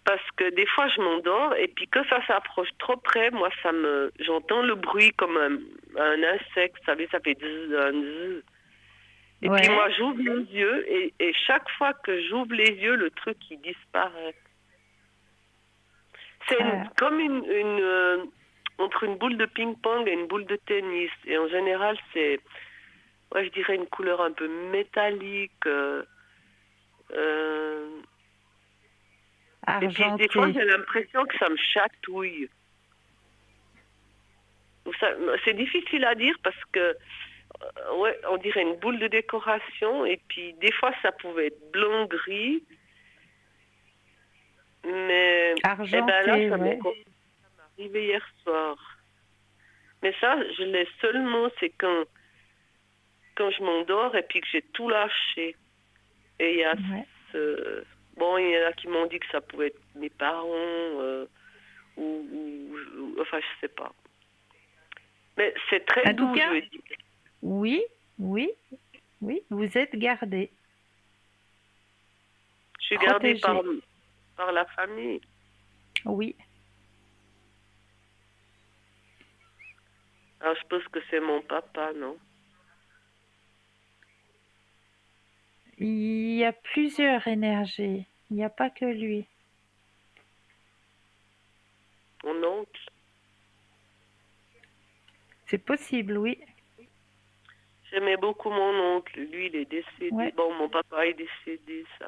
Parce que des fois, je m'endors et puis que ça s'approche trop près, moi, j'entends le bruit comme un insecte, vous savez, ça fait zzz, un zzz. Et puis Ouais. moi, j'ouvre les yeux et chaque fois que j'ouvre les yeux, le truc, il disparaît. C'est Ah, comme entre une boule de ping-pong et une boule de tennis. Et en général, c'est, ouais, je dirais une couleur un peu métallique. Euh, et puis des fois, argenté. j'ai l'impression que ça me chatouille. C'est difficile à dire parce que, ouais, on dirait une boule de décoration. Et puis des fois, ça pouvait être blanc-gris. Mais, eh ben là, Argenté, ça m'est ouais. arrivé hier soir. Mais ça, je l'ai seulement, c'est quand je m'endors et puis que j'ai tout lâché. Et il y a Ouais. bon, il y en a qui m'ont dit que ça pouvait être mes parents, enfin, je sais pas. Mais c'est très En tout doux, je cas, veux dire. oui, oui, oui, vous êtes gardé, Je suis gardée protégé. par la famille. Oui. Alors, je pense que c'est mon papa, non? Il y a plusieurs énergies. Il n'y a pas que lui. Mon oncle. C'est possible, oui. J'aimais beaucoup mon oncle. Lui, il est décédé. Ouais. Bon, mon papa est décédé, ça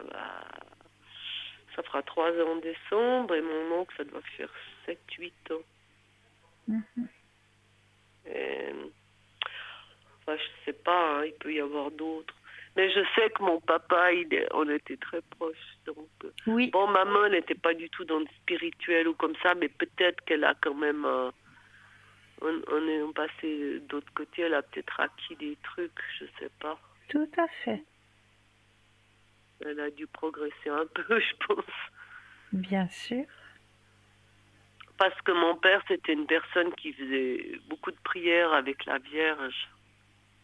fera 3 ans en décembre. Et mon oncle, ça doit faire 7, 8 ans. Mhm. Et, enfin, je sais pas, hein, il peut y avoir d'autres. Mais je sais que mon papa, on était très proches. Donc, Oui, bon, maman n'était pas du tout dans le spirituel ou comme ça, mais peut-être qu'elle a quand même, on est passé d'autre côté, elle a peut-être acquis des trucs, je sais pas. tout à fait. Elle a dû progresser un peu, je pense. Bien sûr. Parce que mon père, c'était une personne qui faisait beaucoup de prières avec la Vierge.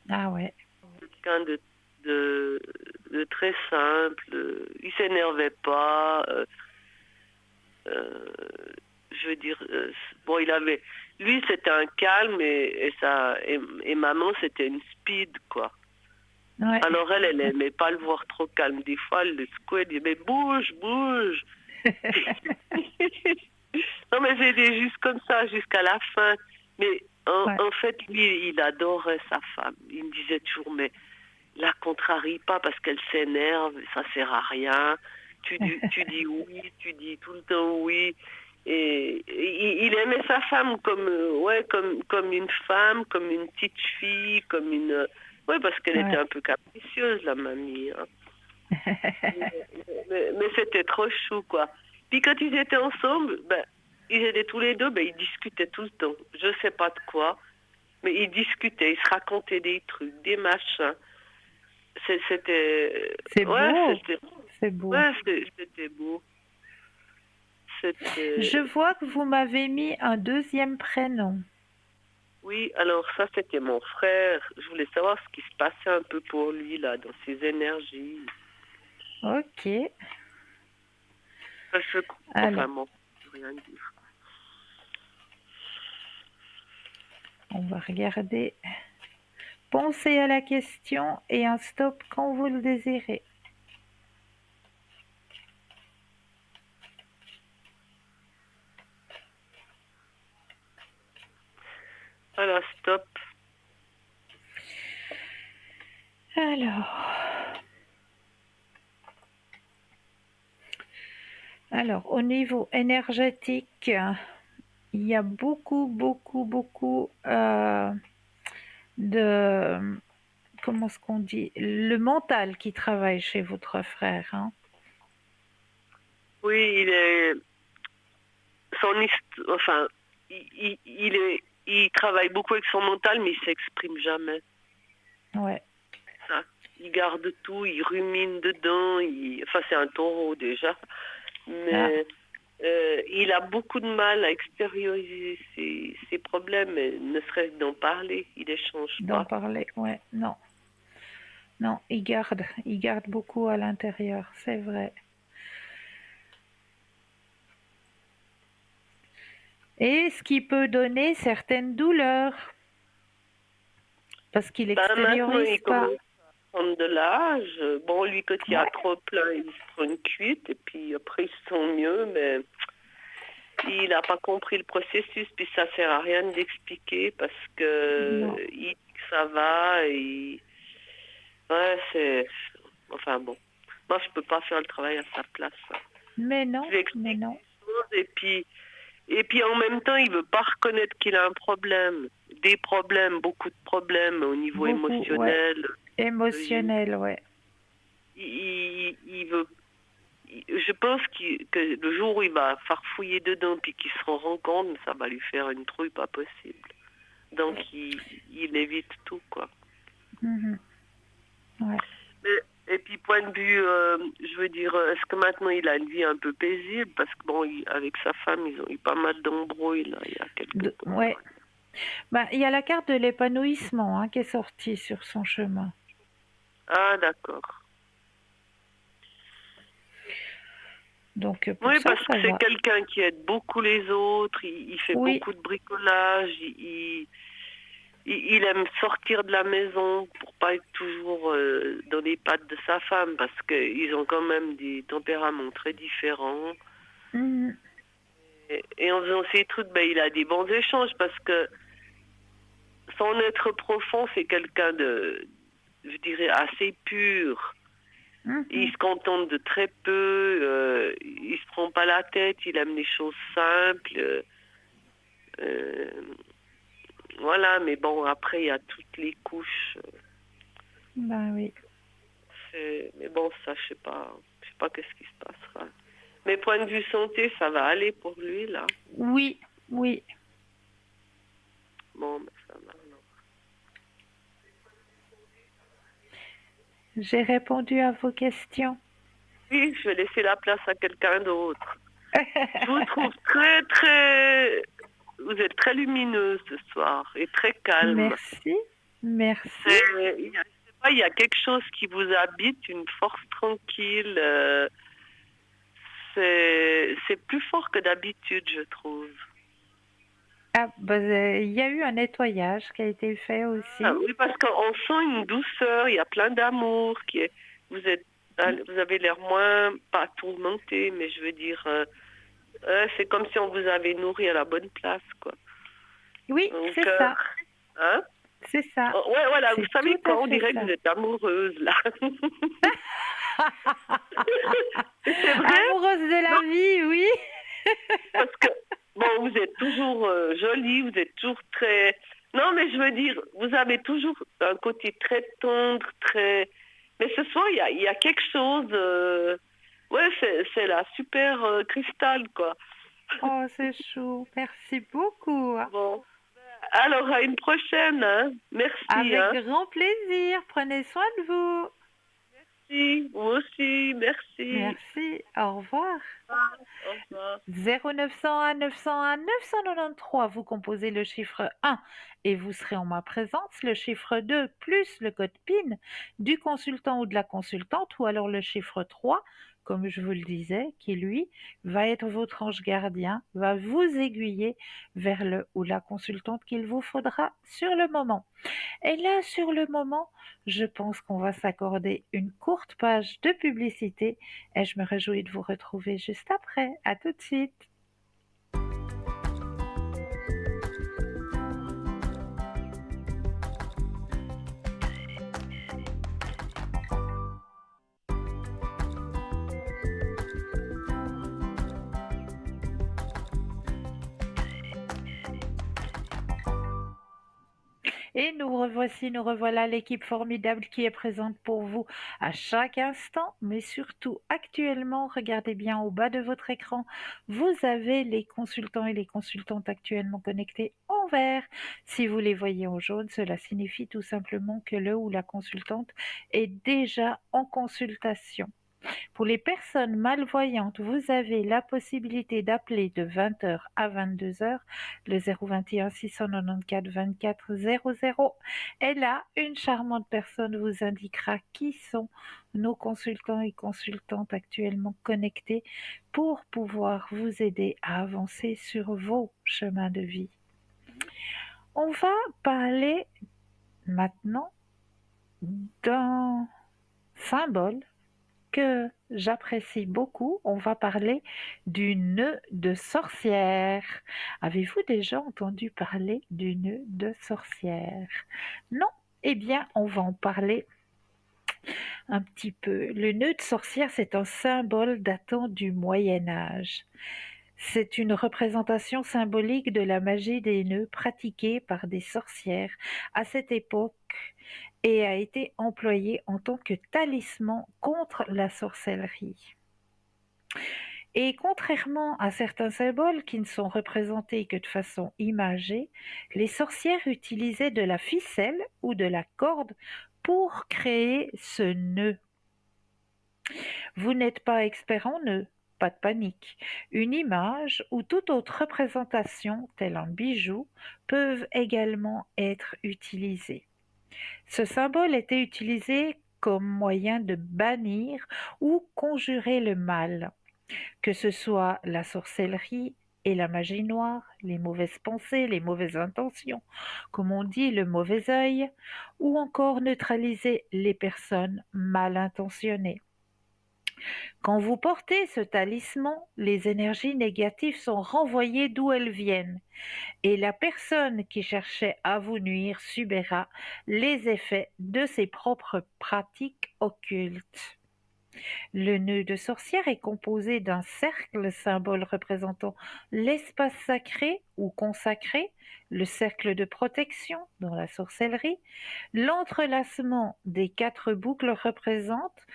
Ah ouais. Quelqu'un de, de très simple. Il s'énervait pas. Je veux dire, bon, il avait lui, c'était un calme et maman, c'était une speed, quoi. Ouais. Alors elle aimait pas le voir trop calme. Des fois, elle le secouait, elle disait, mais bouge, bouge. Non, mais c'était juste comme ça, jusqu'à la fin. Mais Ouais. en fait, lui, il adorait sa femme. Il me disait toujours, mais la contrarie pas parce qu'elle s'énerve, ça sert à rien. Tu dis oui, tu dis tout le temps oui. Et il aimait sa femme comme, ouais, comme une femme, comme une petite fille, comme une... Ouais, parce qu'elle était Ouais. un peu capricieuse, la mamie. Hein. Mais c'était trop chou, quoi. Puis quand ils étaient ensemble, ben, ils étaient tous les deux, ben, ils discutaient tout le temps. Je sais pas de quoi, mais ils discutaient, ils se racontaient des trucs, des machins. C'était... C'est Ouais, beau. c'était... C'est beau. Ouais, c'était beau. Je C'était... vois que vous m'avez mis un deuxième prénom. Oui, alors ça, c'était mon frère. Je voulais savoir ce qui se passait un peu pour lui, là, dans ses énergies. Ok. Parce que... Alors, Enfin, bon, je peux rien dire. on va regarder. Pensez à la question et un stop quand vous le désirez. Voilà, stop. Alors, au niveau énergétique, il y a beaucoup de, comment est-ce qu'on dit, le mental qui travaille chez votre frère, hein. Oui, il est... Enfin, il travaille beaucoup avec son mental, mais il s'exprime jamais. Ouais. Ça. Il garde tout, il rumine dedans. Enfin, c'est un taureau déjà, Ah, mais il a beaucoup de mal à extérioriser ses problèmes, ne serait-ce d'en parler. Il n'échange d'en pas. parler, ouais, non. Non, il garde beaucoup à l'intérieur, c'est vrai. Et ce qui peut donner certaines douleurs, parce qu'il Ben, maintenant, extériorise il pas. commence à prendre de l'âge. Bon, lui, quand il y a Ouais, trop plein, il se prend une cuite, et puis après, il se sent mieux, mais il n'a pas compris le processus, puis ça sert à rien d'expliquer parce que non. il dit que ça va, et ouais, c'est... Enfin bon, moi, je peux pas faire le travail à sa place. Hein. Mais Je non, lui mais explique non. les choses, et puis en même temps, il veut pas reconnaître qu'il a un problème. Des problèmes, beaucoup de problèmes au niveau Beaucoup, ouais. émotionnel. Il, Émotionnel, ouais. il veut... Je pense que le jour où il va farfouiller dedans puis qu'il se rend compte, ça va lui faire une trouille pas possible. Donc il évite tout, quoi. Mhm, ouais. Et puis point de vue, je veux dire, est-ce que maintenant il a une vie un peu paisible? Parce que bon, avec sa femme, ils ont eu pas mal d'embrouilles là, il y a quelques temps. Ouais. Bah, il y a la carte de l'épanouissement, hein, qui est sortie sur son chemin. Ah d'accord. Donc pour Oui, ça, parce que ça c'est va. quelqu'un qui aide beaucoup les autres, il fait Oui, beaucoup de bricolage, il aime sortir de la maison pour pas être toujours dans les pattes de sa femme parce qu'ils ont quand même des tempéraments très différents. mhm, Et en faisant ces trucs, ben, il a des bons échanges parce que son être profond, c'est quelqu'un de, je dirais, assez pur. Il mhm. se contente de très peu, il se prend pas la tête, il aime les choses simples. Euh, voilà, mais bon, après, il y a toutes les couches. Ben oui. Mais bon, ça, je sais pas qu'est-ce qui se passera. Mais point de vue santé, ça va aller pour lui, là. Oui, oui. Bon, ben, ça va, non. J'ai répondu à vos questions. Oui, je vais laisser la place à quelqu'un d'autre. Je vous trouve très, très... Vous êtes très lumineuse ce soir et très calme. Merci, merci. Je sais pas, il y a quelque chose qui vous habite, une force tranquille. C'est plus fort que d'habitude, je trouve. Ah, bah, il y a eu un nettoyage qui a été fait Ah, aussi. oui, parce qu'on sent une douceur, il y a plein d'amour. Vous êtes, vous avez l'air moins, pas tourmenté, mais je veux dire, c'est comme si on vous avait nourri à la bonne place, quoi. Oui, Donc, c'est ça, hein? c'est ça. Oh, ouais, voilà, vous C'est savez tout à quoi, on fait dirait que ça. vous êtes amoureuse, là. C'est vrai? Amoureuse de Non, la vie, oui. parce que, bon, vous êtes toujours jolie, vous êtes toujours très... Non, mais je veux dire, vous avez toujours un côté très tendre, très... Mais ce soir, il y a quelque chose... Ouais, c'est la super cristal, quoi. Oh, c'est chou. Merci beaucoup. Bon, alors à une prochaine, hein. Merci, Avec hein. grand plaisir. Prenez soin de vous. Merci, vous aussi, merci. Merci. Au revoir. Au revoir. 0901 901 993, vous composez le chiffre 1 et vous serez en ma présence, le chiffre 2 plus le code PIN du consultant ou de la consultante, ou alors le chiffre 3, comme je vous le disais, qui lui va être votre ange gardien, va vous aiguiller vers le ou la consultante qu'il vous faudra sur le moment. Et là, sur le moment, je pense qu'on va s'accorder une courte page de publicité et je me réjouis de vous retrouver juste après. À tout de suite. Et nous revoici, nous revoilà l'équipe formidable qui est présente pour vous à chaque instant, mais surtout actuellement, regardez bien au bas de votre écran, vous avez les consultants et les consultantes actuellement connectés en vert. Si vous les voyez en jaune, cela signifie tout simplement que le ou la consultante est déjà en consultation. Pour les personnes malvoyantes, vous avez la possibilité d'appeler de 20h à 22h le 021 694 24 00. Et là, une charmante personne vous indiquera qui sont nos consultants et consultantes actuellement connectés pour pouvoir vous aider à avancer sur vos chemins de vie. On va parler maintenant d'un symbole que j'apprécie beaucoup. On va parler du nœud de sorcière. Avez-vous déjà entendu parler du nœud de sorcière? Non? Eh bien, on va en parler un petit peu. Le nœud de sorcière, c'est un symbole datant du Moyen Âge. C'est une représentation symbolique de la magie des nœuds pratiquée par des sorcières à cette époque et a été employé en tant que talisman contre la sorcellerie. Et contrairement à certains symboles qui ne sont représentés que de façon imagée, les sorcières utilisaient de la ficelle ou de la corde pour créer ce nœud. Vous n'êtes pas expert en nœuds, pas de panique. Une image ou toute autre représentation, telle un bijou, peuvent également être utilisées. Ce symbole était utilisé comme moyen de bannir ou conjurer le mal, que ce soit la sorcellerie et la magie noire, les mauvaises pensées, les mauvaises intentions, comme on dit, le mauvais œil, ou encore neutraliser les personnes mal intentionnées. Quand vous portez ce talisman, les énergies négatives sont renvoyées d'où elles viennent et la personne qui cherchait à vous nuire subira les effets de ses propres pratiques occultes. Le nœud de sorcière est composé d'un cercle, symbole représentant l'espace sacré ou consacré, le cercle de protection dans la sorcellerie. L'entrelacement des 4 boucles représente,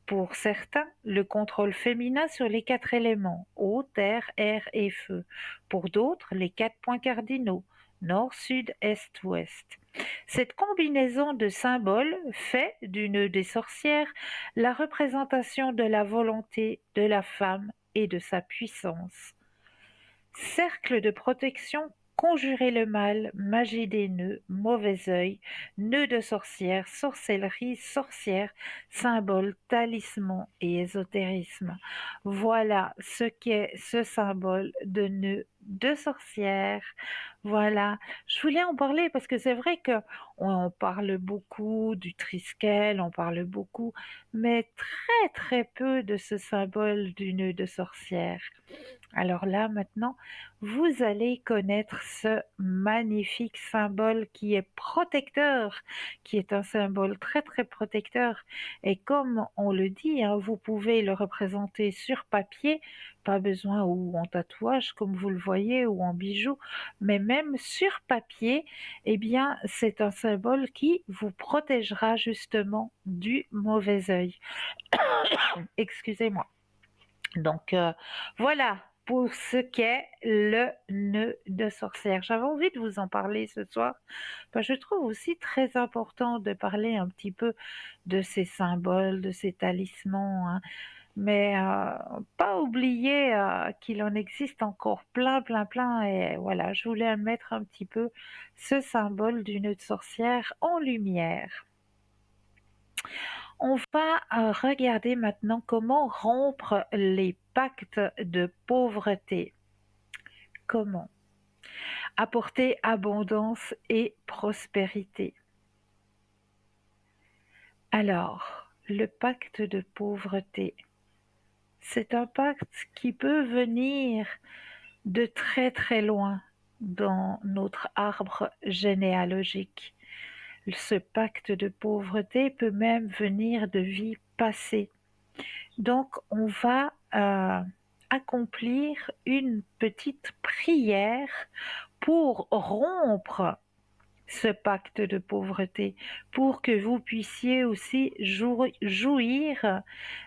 pour certains, le contrôle féminin sur les 4 éléments, eau, terre, air et feu. Pour d'autres, les 4 points cardinaux, nord, sud, est, ouest. Cette combinaison de symboles fait du nœud des sorcières la représentation de la volonté de la femme et de sa puissance. Cercle de protection, conjurer le mal, magie des nœuds, mauvais œil, nœud de sorcière, sorcellerie, sorcière, symbole, talisman et ésotérisme. Voilà ce qu'est ce symbole de nœud de sorcière. Voilà, je voulais en parler parce que c'est vrai que on parle beaucoup du Triskel, on parle beaucoup, mais très très peu de ce symbole du nœud de sorcière. Alors là, maintenant, vous allez connaître ce magnifique symbole qui est protecteur, qui est un symbole très très protecteur. Et comme on le dit, hein, vous pouvez le représenter sur papier, pas besoin ou en tatouage comme vous le voyez ou en bijoux, mais même sur papier, eh bien, c'est un symbole qui vous protégera justement du mauvais œil. Excusez-moi. Donc voilà pour ce qu'est le nœud de sorcière. J'avais envie de vous en parler ce soir, parce que je trouve aussi très important de parler un petit peu de ces symboles, de ces talismans, hein. Mais pas oublier qu'il en existe encore plein, plein, plein. Et voilà, je voulais mettre un petit peu ce symbole du nœud de sorcière en lumière. On va regarder maintenant comment rompre les pactes de pauvreté. Comment apporter abondance et prospérité. Alors, le pacte de pauvreté, c'est un pacte qui peut venir de très très loin dans notre arbre généalogique. Ce pacte de pauvreté peut même venir de vies passées. Donc, on va accomplir une petite prière pour rompre ce pacte de pauvreté, pour que vous puissiez aussi jouir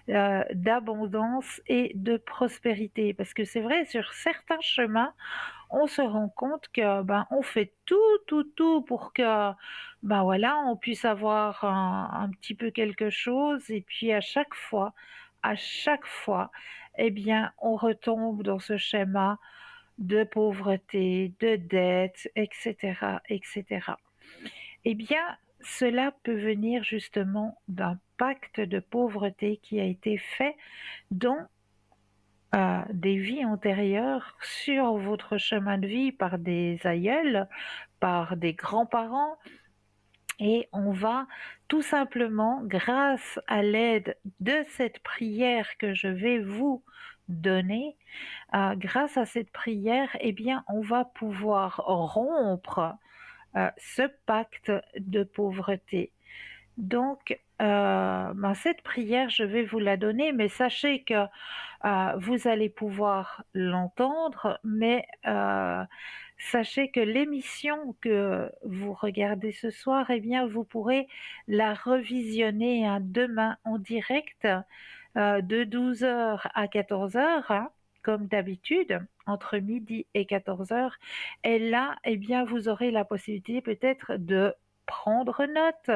d'abondance et de prospérité. Parce que c'est vrai, sur certains chemins, on se rend compte que on fait tout pour que voilà, on puisse avoir un petit peu quelque chose, et puis à chaque fois, eh bien, on retombe dans ce schéma de pauvreté, de dette, etc., etc. Eh bien, cela peut venir justement d'un pacte de pauvreté qui a été fait dans des vies antérieures sur votre chemin de vie par des aïeuls, par des grands-parents, et on va tout simplement, grâce à l'aide de cette prière que je vais vous donner, grâce à cette prière, eh bien, on va pouvoir rompre ce pacte de pauvreté. Donc, cette prière, je vais vous la donner, mais sachez que vous allez pouvoir l'entendre, mais sachez que l'émission que vous regardez ce soir, eh bien, vous pourrez la revisionner demain en direct de 12 heures à 14 heures, hein, comme d'habitude, entre midi et 14 heures. Et là, eh bien, vous aurez la possibilité peut-être de prendre note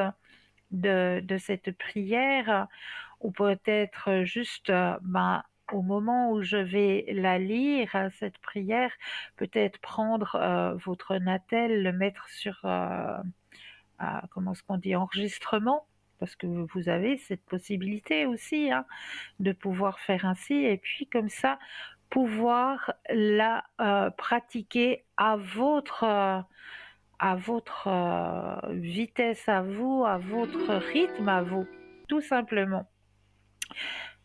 de cette prière, ou peut-être juste au moment où je vais la lire, cette prière, peut-être prendre votre natel, le mettre sur, comment est-ce qu'on dit, enregistrement, parce que vous avez cette possibilité aussi, hein, de pouvoir faire ainsi, et puis comme ça, pouvoir la pratiquer à votre vitesse à vous, à votre rythme à vous, tout simplement.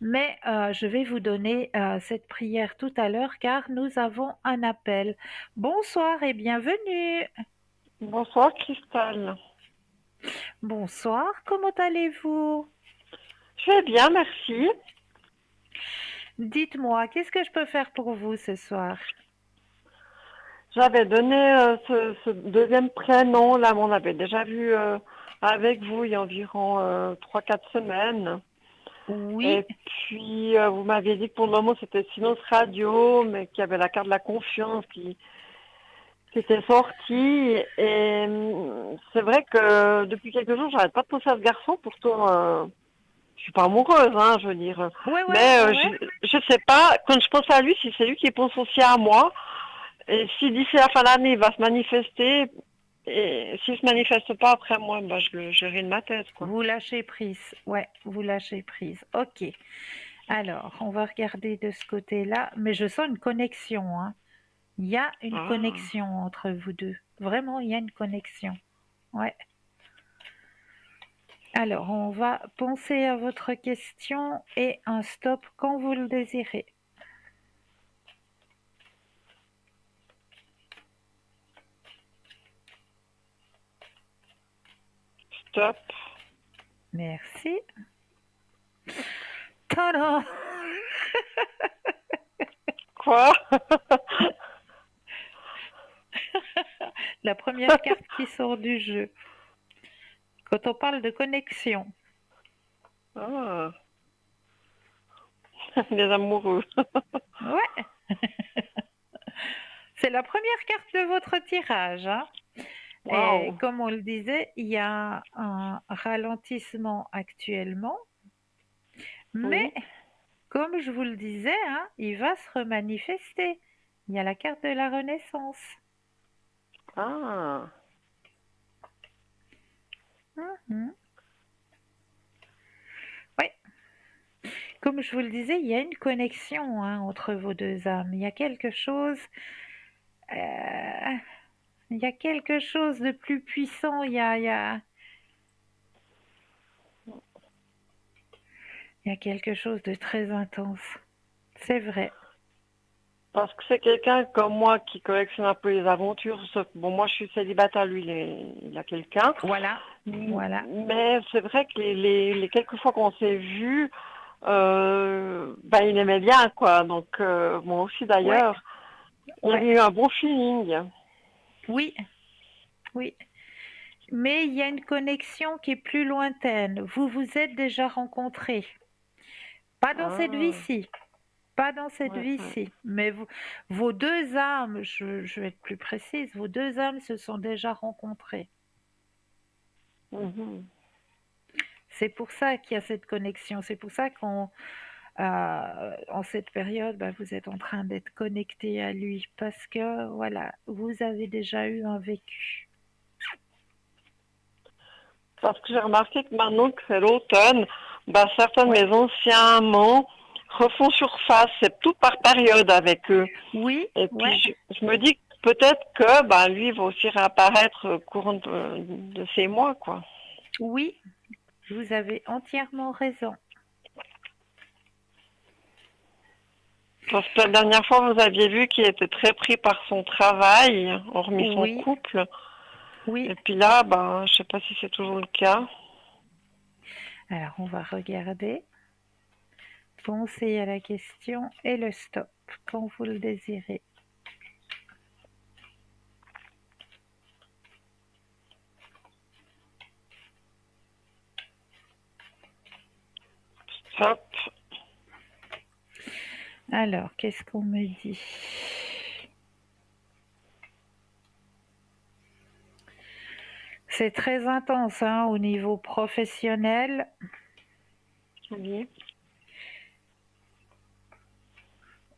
Mais je vais vous donner cette prière tout à l'heure car nous avons un appel. Bonsoir et bienvenue. Bonsoir Christelle. Bonsoir, comment allez-vous? Je vais bien, merci. Dites-moi, qu'est-ce que je peux faire pour vous ce soir? J'avais donné ce deuxième prénom, là, on avait déjà vu avec vous il y a environ 3-4 semaines. Oui, Et puis, vous m'aviez dit que pour le moment, c'était Silence Radio, mais qu'il y avait la carte de la confiance qui était sortie. Et c'est vrai que depuis quelques jours, j'arrête pas de penser à ce garçon. Pourtant, je suis pas amoureuse, hein, je veux dire. ouais, ouais, Mais ouais, ouais. je sais pas, quand je pense à lui, si c'est lui qui pense aussi à moi. Et si d'ici la fin de l'année, il va se manifester, et s'il se manifeste pas après moi, je ris de ma tête, quoi. Vous lâchez prise, ouais, vous lâchez prise. Ok. Alors, on va regarder de ce côté-là, mais je sens une connexion, hein. Il y a une Ah, connexion entre vous deux. Vraiment, il y a une connexion. Ouais. Alors, on va penser à votre question et un stop quand vous le désirez. stop. Merci. Tadam! Quoi? La première carte qui sort du jeu. Quand on parle de connexion. Ah, les amoureux. Ouais, c'est la première carte de votre tirage, hein. Et Waouh. comme on le disait, il y a un ralentissement actuellement, mais Oui. comme je vous le disais, hein, il va se remanifester. Il y a la carte de la Renaissance. Ah, Mhm. Oui, comme je vous le disais, il y a une connexion, hein, entre vos deux âmes. Euh, il y a quelque chose de plus puissant. Il y a quelque chose de très intense. C'est vrai. parce que c'est quelqu'un comme moi qui collectionne un peu les aventures. Sauf que, bon, moi, je suis célibataire, lui, il a quelqu'un. Voilà, voilà. Mais c'est vrai que les quelques fois qu'on s'est vus, ben, il aimait bien, quoi. Donc, moi aussi, Ouais, d'ailleurs, il y ouais. avait eu un bon feeling. Oui, oui. Mais il y a une connexion qui est plus lointaine. Vous vous êtes déjà rencontrés. Pas dans cette Ah, vie-ci. Pas dans cette ouais, ouais. vie-ci. Mais vos deux âmes, je vais être plus précise, vos deux âmes se sont déjà rencontrées. Mhm. C'est pour ça qu'il y a cette connexion. C'est pour ça en cette période, bah, vous êtes en train d'être connecté à lui. Parce que, voilà, vous avez déjà eu un vécu. Parce que j'ai remarqué que maintenant que c'est l'automne, ben, certains de Ouais. mes anciens amants refont surface. C'est tout par période avec eux. Oui, Et ouais. puis, je me dis que peut-être que ben, lui va aussi réapparaître au courant de ces mois, quoi. Oui, vous avez entièrement raison. Parce que la dernière fois, vous aviez vu qu'il était très pris par son travail, hormis son Oui, couple. oui. Et puis là, ben, je sais pas si c'est toujours le cas. Alors, on va regarder. Pensez à la question et le stop quand vous le désirez. Hop. Alors, qu'est-ce qu'on me dit? C'est très intense, hein, au niveau professionnel. Oui.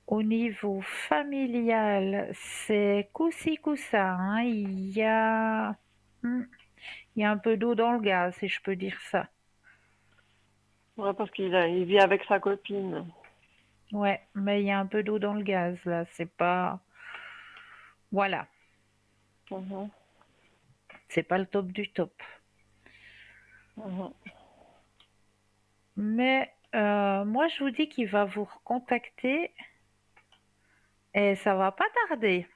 Au niveau familial, c'est coup-ci, coup-ça, hein. Hmm, il y a un peu d'eau dans le gaz, si je peux dire ça. Ouais, parce il vit avec sa copine. Ouais, mais il y a un peu d'eau dans le gaz, là. C'est pas... Voilà, Mhm, c'est pas le top du top. mhm. Mais moi, je vous dis qu'il va vous recontacter et ça va pas tarder.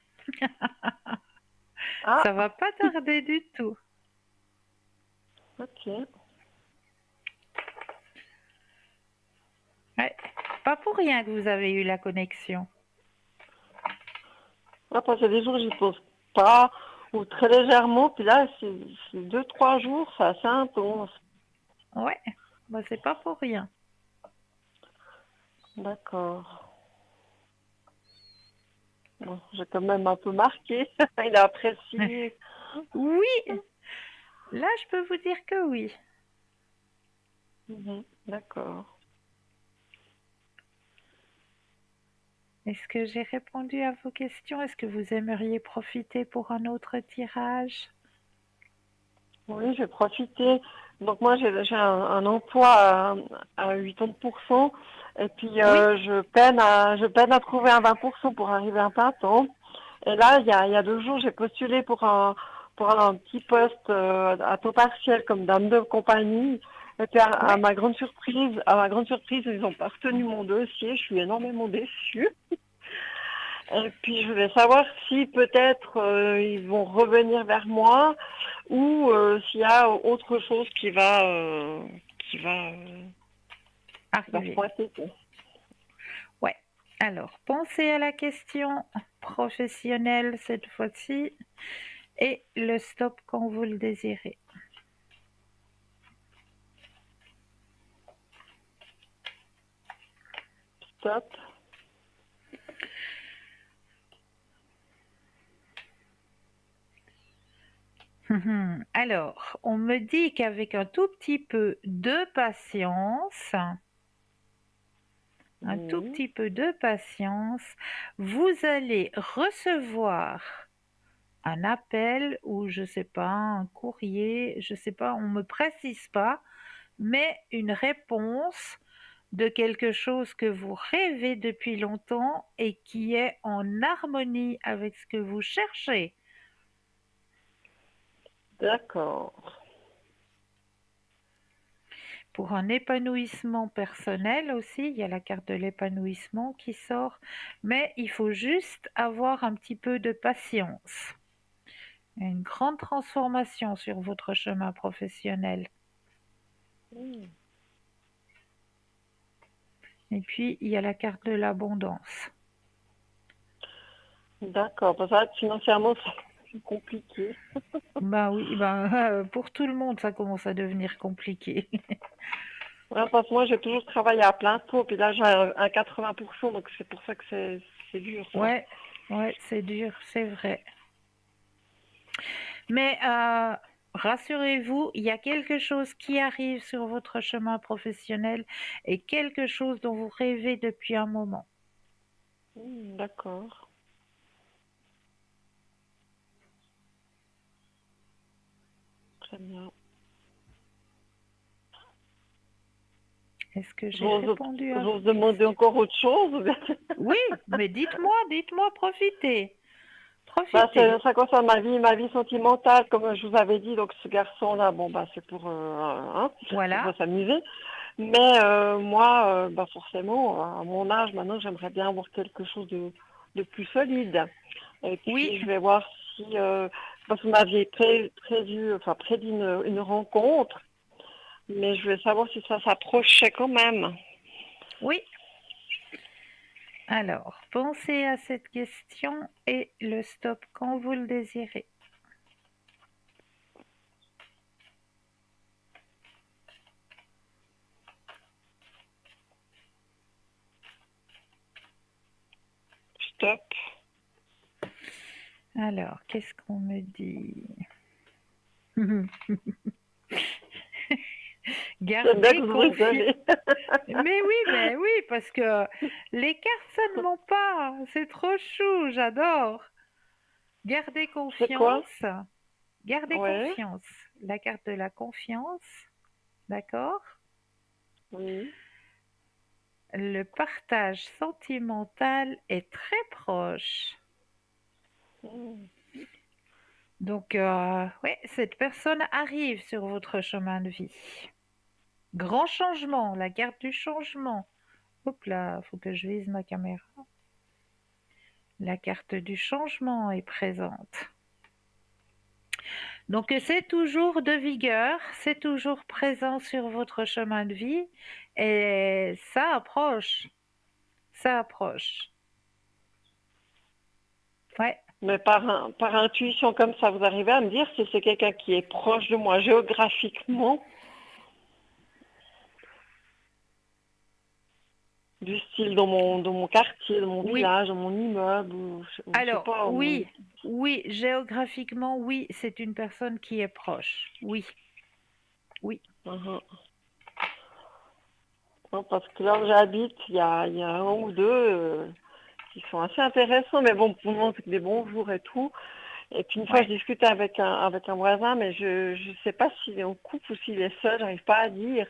Ah, Ça va pas tarder du tout. ok. Ouais. Pas pour rien que vous avez eu la connexion. Ouais, parce que des jours, j'y pense pas, ou très légèrement, puis là, c'est 2, 3 jours, c'est assez intense. Ouais, bah, c'est pas pour rien. D'accord. Bon, j'ai quand même un peu marqué. Il a apprécié. Oui, là, je peux vous dire que oui. Mhm, d'accord. Est-ce que j'ai répondu à vos questions? Est-ce que vous aimeriez profiter pour un autre tirage? Oui, je vais profiter. Donc moi, j'ai un emploi à 80%, et puis Oui, je peine à trouver un 20% pour arriver à plein temps. Et là, il y a 2 jours, j'ai postulé pour un petit poste à temps partiel comme dame de compagnie. Et puis Ouais. à ma grande surprise, ils ont pas retenu mon dossier. Je suis énormément déçue. Et puis je voulais savoir si peut-être ils vont revenir vers moi ou s'il y a autre chose qui va se Arrivé. pointer, quoi. Ouais. Alors, pensez à la question professionnelle cette fois-ci et le stop quand vous le désirez. Stop. Alors, on me dit qu'avec un tout petit peu de patience, Oui. vous allez recevoir un appel ou je sais pas, un courrier, je sais pas, on me précise pas, mais une réponse de quelque chose que vous rêvez depuis longtemps et qui est en harmonie avec ce que vous cherchez. D'accord. Pour un épanouissement personnel aussi, il y a la carte de l'épanouissement qui sort, mais il faut juste avoir un petit peu de patience. Il y a une grande transformation sur votre chemin professionnel. Hmm. Et puis, il y a la carte de l'abondance. D'accord. Parce que financièrement, c'est compliqué. Ben oui, ben, pour tout le monde, ça commence à devenir compliqué. Ouais, parce que moi, j'ai toujours travaillé à plein pot, puis là, j'ai un 80%, donc c'est pour ça que c'est dur, ça. Ouais, ouais, c'est dur, c'est vrai. Mais rassurez-vous, il y a quelque chose qui arrive sur votre chemin professionnel et quelque chose dont vous rêvez depuis un moment. D'accord. Très bien. Est-ce que j'ai J'ose, répondu à j'ose vos demander questions? encore autre chose ou bien- Oui, mais dites-moi, profitez, Bah, profitez. ça concerne ma vie sentimentale, comme je vous avais dit. Donc, ce garçon-là, bon, bah, c'est pour Voilà, s'amuser. Mais moi, bah, forcément, à mon âge, maintenant, j'aimerais bien avoir quelque chose de plus solide. Et oui, puis, je vais voir si, parce que vous m'aviez prédit une rencontre, mais je voulais savoir si ça s'approchait quand même. oui. Alors, pensez à cette question et le stop quand vous le désirez. Stop. Alors, qu'est-ce qu'on me dit? J'aime bien que Gardez vous confiance. rigolez. Mais oui, parce que les cartes, ça ne ment pas. C'est trop chou, j'adore. Gardez C'est quoi? confiance. Gardez Ouais. confiance. La carte de la confiance, d'accord? Oui. Le partage sentimental est très proche. Mm. Donc, ouais, cette personne arrive sur votre chemin de vie. Grand changement, la carte du changement. Hop là, faut que je vise ma caméra. La carte du changement est présente. Donc c'est toujours de vigueur, c'est toujours présent sur votre chemin de vie et ça approche, ça approche. Ouais, Mais par intuition comme ça, vous arrivez à me dire si c'est quelqu'un qui est proche de moi géographiquement, du style dans mon quartier, dans mon oui. village, dans mon immeuble, ou je sais Alors pas. oui, oui, géographiquement, oui, c'est une personne qui est proche. Oui, oui, Mhm. Non, parce que là où j'habite, il y a un ou deux qui sont assez intéressants, mais bon, pour le moment, c'est que des bons jours et tout. Et puis une fois, je ouais. discutais avec un voisin, mais je sais pas s'il est en couple ou s'il est seul, j'arrive pas à dire.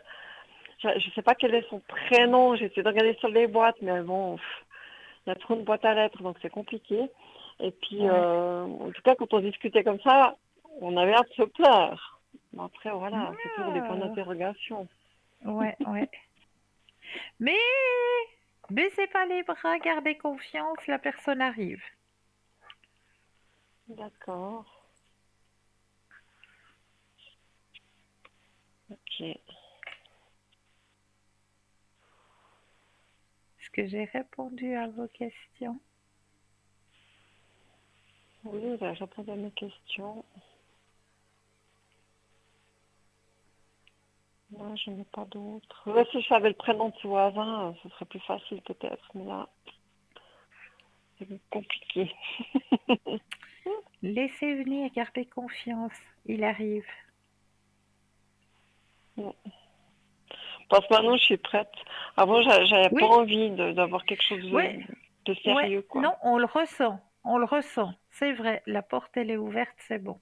Je sais pas quel est son prénom, j'ai essayé de regarder sur les boîtes, mais bon, il y a trop de boîtes à lettres, donc c'est compliqué. Et puis, Ouais. en tout cas, quand on discutait comme ça, on avait hâte de se plaire. Mais après, voilà, c'est toujours des points Ah, d'interrogation. ouais, ouais. Mais baissez pas les bras, gardez confiance, la personne arrive. D'accord. Ok. Est-ce que j'ai répondu à vos questions? Oui, là, j'attends à mes questions. Là, je n'ai pas d'autres. Ouais, si je savais le prénom de ce voisin, ce serait plus facile peut-être. Mais là, c'est compliqué. Laissez venir, gardez confiance, il arrive. Parce que maintenant, je suis prête. Avant, j'avais pas Oui, envie d'avoir quelque chose ouais, de ouais, sérieux, quoi. non, on le ressent, c'est vrai, la porte elle est ouverte, c'est bon.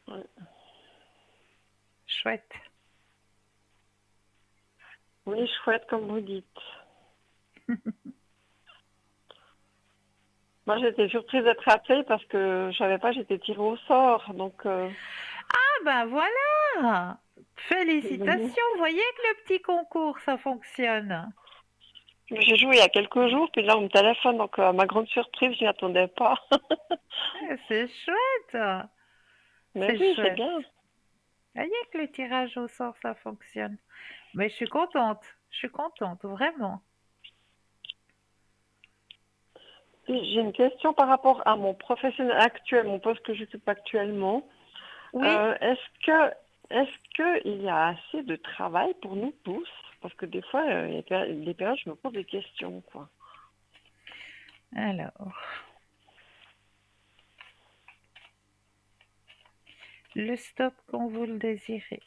Ouais. Chouette. Oui, chouette, comme vous dites. Moi, j'étais surprise d'être appelée parce que je savais pas, j'étais tirée au sort. Donc, Ah ben voilà! c'est venu. Félicitations, vous voyez que le petit concours, ça fonctionne. J'ai joué il y a quelques jours, puis là, on me téléphone. Donc, à ma grande surprise, je n'y attendais pas. C'est chouette, Mais c'est oui, c'est chouette. bien. Vous voyez que le tirage au sort, ça fonctionne. Mais je suis contente, vraiment. J'ai une question par rapport à mon professionnel actuel, mon poste que j'occupe actuellement. Oui, Euh, est-ce que, est-ce que il y a assez de travail pour nous tous? Parce que des fois, il y a des périodes, je me pose des questions, quoi. alors, le stop quand vous le désirez.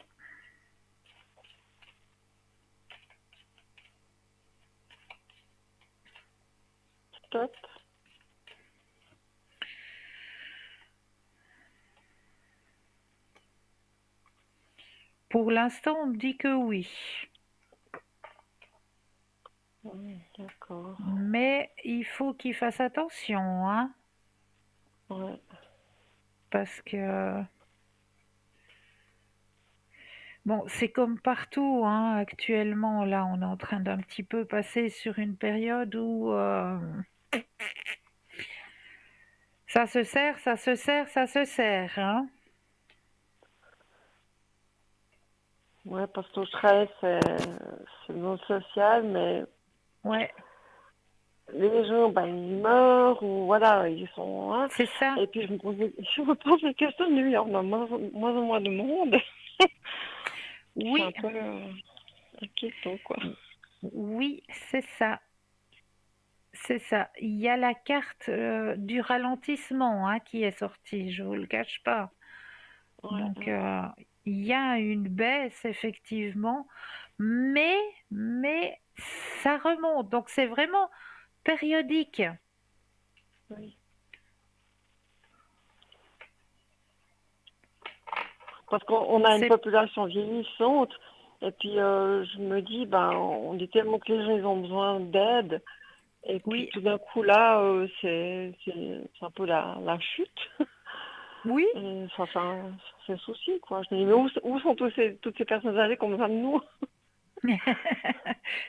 Stop. Pour l'instant, on me dit que oui. D'accord. Mais il faut qu'il fasse attention, hein, Ouais. parce que, bon, c'est comme partout, hein, actuellement, là, on est en train d'un petit peu passer sur une période où ça se serre, ça se serre, ça se serre, hein. Ouais, parce que le travail, c'est non social, mais Ouais, les gens, ben, ils meurent, ou voilà, ils sont, hein. c'est ça. Et puis, je me pose des questions de lui, on a moins en moins de monde. C'est un Oui, peu inquiétant, quoi. oui, c'est ça. C'est ça. Il y a la carte du ralentissement hein, qui est sortie, je vous le cache pas. Ouais, Donc, ouais. il y a une baisse effectivement, mais, mais ça remonte. Donc, c'est vraiment périodique. Oui. Parce qu'on a une C'est population vieillissante, et puis je me dis, ben, on dit tellement que les gens ils ont besoin d'aide, et puis oui, tout d'un coup là, c'est un peu la chute. oui. Et ça, c'est un souci, quoi. Je me dis, mais où sont toutes ces personnes âgées qui ont besoin de nous?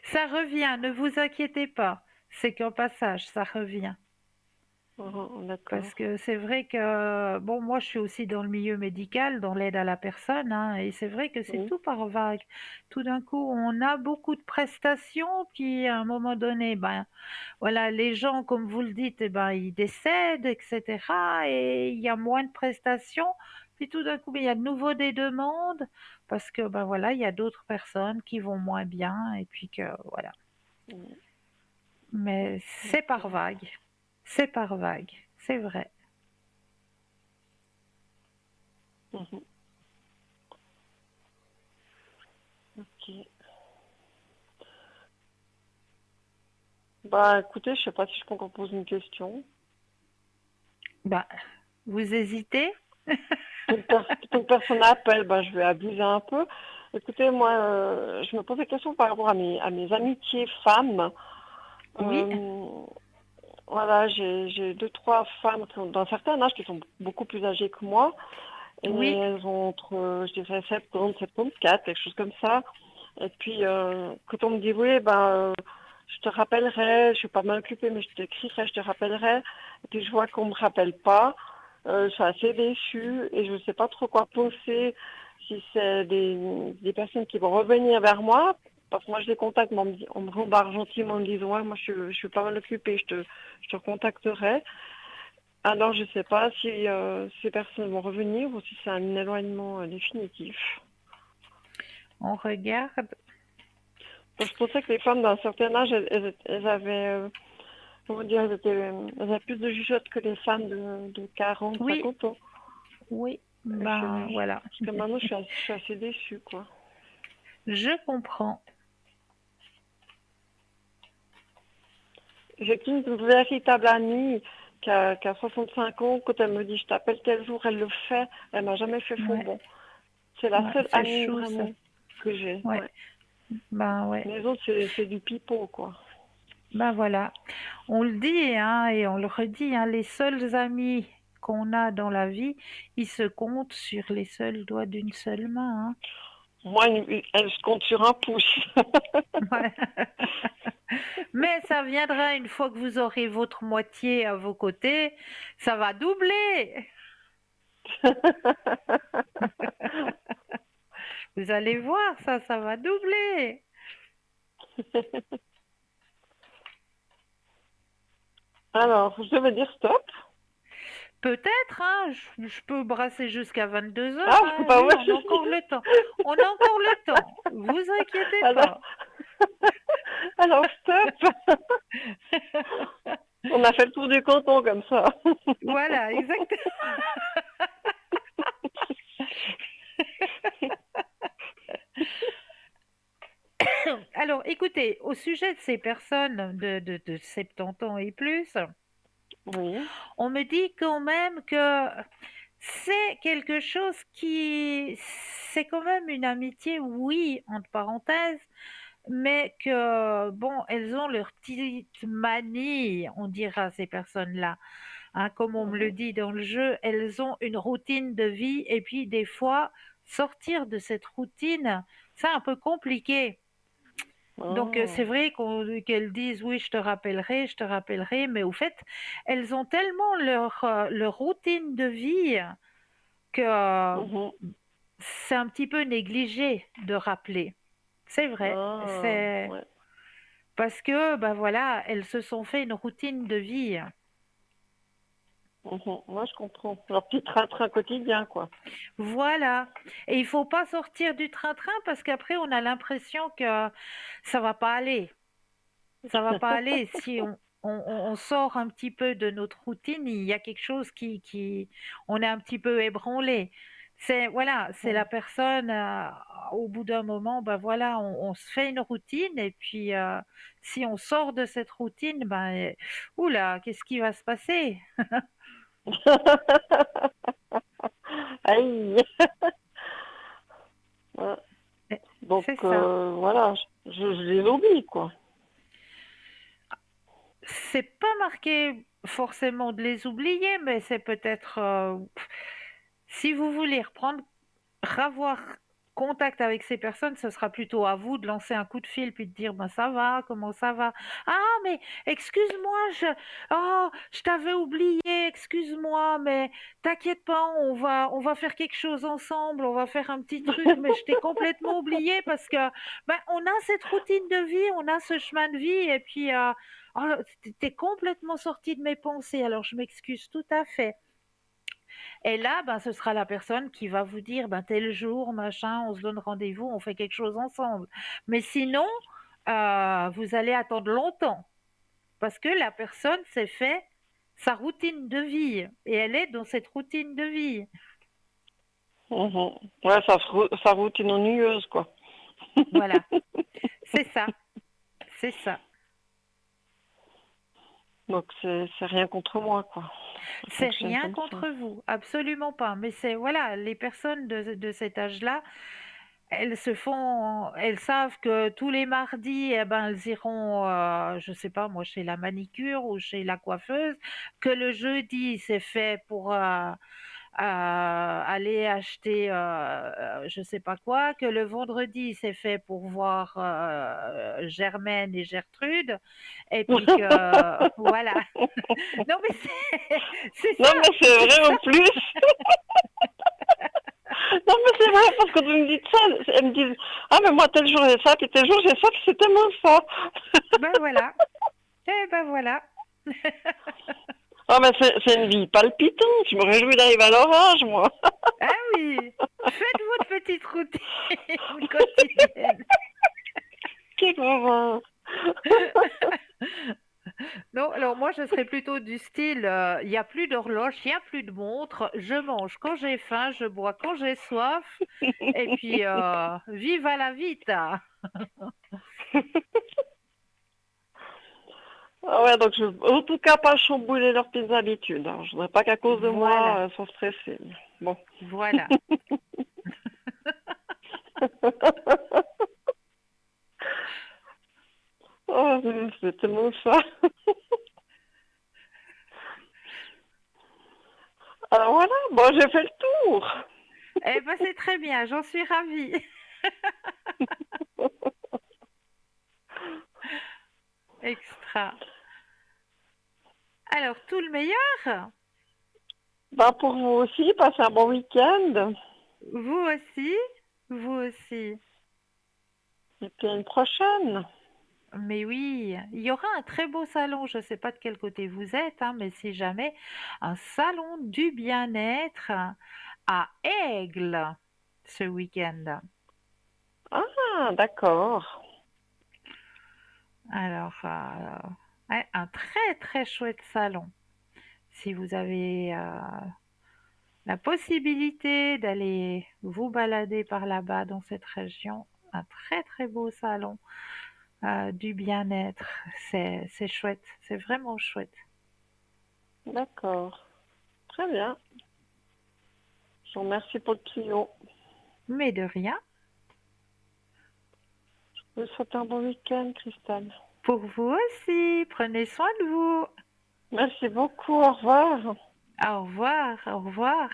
Ça revient, ne vous inquiétez pas. C'est qu'un passage, ça revient. D'accord. Parce que c'est vrai que, bon, moi je suis aussi dans le milieu médical, dans l'aide à la personne, hein, et c'est vrai que c'est Oui, tout par vague. Tout d'un coup, on a beaucoup de prestations, puis à un moment donné, ben voilà, les gens, comme vous le dites, eh ben, ils décèdent, etc. Et il y a moins de prestations. Puis tout d'un coup, ben, il y a de nouveau des demandes, parce que ben voilà, il y a d'autres personnes qui vont moins bien, et puis que voilà. oui, Mais c'est par d'accord. vague. C'est par vague, c'est vrai. Mhm. Ok. Bah écoutez, je sais pas si je peux encore poser une question. Ben, vous hésitez? Tant que personne appelle, ben, je vais abuser un peu. Écoutez, moi, je me pose des questions par rapport à mes amitiés femmes. Oui, Euh, voilà, j'ai deux, trois femmes qui ont, d'un certain âge qui sont beaucoup plus âgées que moi. Et Oui, elles ont entre, je dirais, 70, 74, quelque chose comme ça. Et puis, quand on me dit, oui, je te rappellerai, je suis pas mal occupée, mais je t'écrirai, je te rappellerai. Et puis, je vois qu'on me rappelle pas. Je suis assez déçue et je ne sais pas trop quoi penser, si c'est des personnes qui vont revenir vers moi. Parce que moi, je les contacte, mais on me rembarre gentiment en me disant, ouais, moi, je suis pas mal occupée, je te recontacterai. Alors, je ne sais pas si ces personnes vont revenir ou si c'est un éloignement définitif. on regarde. Donc, je pensais que les femmes d'un certain âge, elles avaient, comment dire, elles avaient plus de jugeote que les femmes de 40, Oui, 50 ans. oui, Et ben voilà. jusqu'à maintenant, je suis assez déçue, quoi. Je comprends. J'ai qu'une véritable amie qui a 65 ans. Quand elle me dit je t'appelle tel jour, elle le fait. Elle m'a jamais fait faux Ouais, bon. C'est la ouais, seule c'est amie chou ça. vraiment que j'ai. Ouais, Ouais. ben ouais. Les autres, c'est du pipeau, quoi. Ben voilà. On le dit, hein, et on le redit, hein, les seuls amis qu'on a dans la vie, ils se comptent sur les seuls doigts d'une seule main, hein. Moi, elle se compte sur un pouce. Ouais. Mais ça viendra une fois que vous aurez votre moitié à vos côtés, ça va doubler. Vous allez voir, ça va doubler. Alors, je vais dire stop. Peut-être, hein, je peux brasser jusqu'à 22 Ah, heures, hein, bah oui, ouais. on a encore le temps. On a encore le temps. Vous inquiétez Alors, pas. alors stop. On a fait le tour du canton comme ça. Voilà, exactement. Alors, écoutez, au sujet de ces personnes de 70 ans et plus, Oui. on me dit quand même que c'est quelque chose qui, c'est quand même une amitié, oui, entre parenthèses, mais que, bon, elles ont leur petite manie, on dira, ces personnes-là. Hein, comme on me le Mhm. dit dans le jeu, elles ont une routine de vie et puis des fois, sortir de cette routine, c'est un peu compliqué. Donc, c'est Oh. vrai qu'elles disent oui, je te rappellerai, mais au fait, elles ont tellement leur routine de vie que Mhm. c'est un petit peu négligé de rappeler. C'est vrai, Ah, c'est ouais. parce que, ben voilà, elles se sont fait une routine de vie. Mhm. Moi, je comprends. Leur petit train-train quotidien, quoi. Voilà. Et il faut pas sortir du train-train parce qu'après, on a l'impression que ça va pas aller. Ça va pas aller. Si on sort un petit peu de notre routine, il y a quelque chose on est un petit peu ébranlé. Voilà, c'est la Mhm. personne, au bout d'un moment, ben voilà, on se fait une routine et puis si on sort de cette routine, ben, oula, qu'est-ce qui va se passer? Aïe. Ouais. Donc, C'est ça. voilà, je les oublie, quoi. C'est pas marqué forcément de les oublier, mais c'est peut-être, si vous voulez ravoir contact avec ces personnes, ce sera plutôt à vous de lancer un coup de fil puis de dire ben ça va, comment ça va? Ah mais excuse-moi, je t'avais oublié, excuse-moi, mais t'inquiète pas, on va faire quelque chose ensemble, on va faire un petit truc, mais je t'ai complètement oublié parce que ben on a cette routine de vie, on a ce chemin de vie et puis oh, t'es complètement sorti de mes pensées, alors je m'excuse tout à fait. Et là, ben, ce sera la personne qui va vous dire, ben, tel jour, machin, on se donne rendez-vous, on fait quelque chose ensemble. Mais sinon, vous allez attendre longtemps parce que la personne s'est fait sa routine de vie et elle est dans cette routine de vie. Mhm. Ouais, sa routine ennuyeuse, quoi. Voilà, c'est ça, c'est ça. Donc, c'est rien contre moi, quoi. Ça C'est fonctionne rien comme ça. contre vous, absolument pas. Mais c'est, voilà, les personnes de cet âge-là, Elles savent que tous les mardis, eh ben, elles iront, je sais pas moi, chez la manicure ou chez la coiffeuse, que le jeudi, c'est fait pour, aller acheter, je sais pas quoi, que le vendredi, c'est fait pour voir, Germaine et Gertrude et puis que voilà. Non mais c'est Non, ça, mais c'est c'est vrai ça. en plus. Non, mais c'est vrai, parce que quand vous me dites ça, elles me disent, ah, mais moi, tel jour j'ai ça, puis tel jour j'ai ça, puis c'est tellement ça. Ben voilà, et ben voilà. Ah, mais c'est une vie palpitante. Je me réjouis d'arriver à l'orage, moi. Ah oui, faites votre petite routine quotidienne. Quelle horreur. Non, alors moi je serais plutôt du style, il n'y a plus d'horloge, il n'y a plus de montre, je mange quand j'ai faim, je bois quand j'ai soif, et puis vive à la vita. Ah ouais, donc je en tout cas pas chambouler leurs petites habitudes, hein. Je voudrais pas qu'à cause de moi, Voilà, elles soient stressées. Bon. voilà. Oh, c'est tellement ça. Alors voilà, bon, j'ai fait le tour. Eh ben c'est très bien, j'en suis ravie. Extra. Alors tout le meilleur, Bah pour vous aussi, passez un bon week-end. vous aussi, vous aussi. Et puis à une prochaine. Mais oui, il y aura un très beau salon, je ne sais pas de quel côté vous êtes, hein, mais si jamais, un salon du bien-être à Aigle ce week-end. Ah, d'accord. Alors, ouais, un très très chouette salon. Si vous avez la possibilité d'aller vous balader par là-bas dans cette région, un très très beau salon du bien-être. C'est chouette, c'est vraiment chouette. D'accord. Très bien. Je vous remercie pour le tuyau. Mais de rien. Je vous souhaite un bon week-end, Christelle. Pour vous aussi, prenez soin de vous. Merci beaucoup. Au revoir. Au revoir, au revoir.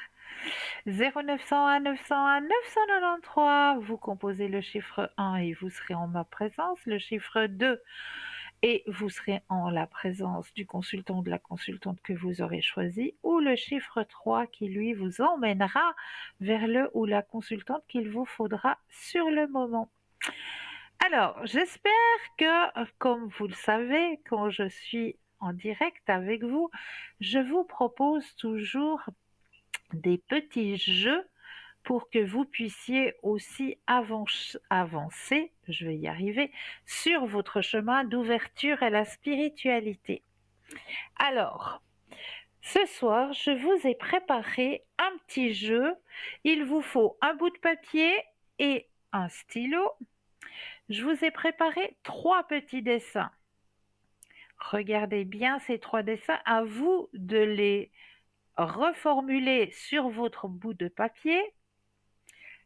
0901 901 993, vous composez le chiffre 1 et vous serez en ma présence, le chiffre 2 et vous serez en la présence du consultant ou de la consultante que vous aurez choisi, ou le chiffre 3 qui lui vous emmènera vers le ou la consultante qu'il vous faudra sur le moment. Alors, j'espère que, comme vous le savez, quand je suis en direct avec vous, je vous propose toujours des petits jeux pour que vous puissiez aussi avancer, je vais y arriver, sur votre chemin d'ouverture à la spiritualité. Alors, ce soir, je vous ai préparé un petit jeu. Il vous faut un bout de papier et un stylo. Je vous ai préparé 3 petits dessins. Regardez bien ces 3 dessins, à vous de les reformuler sur votre bout de papier,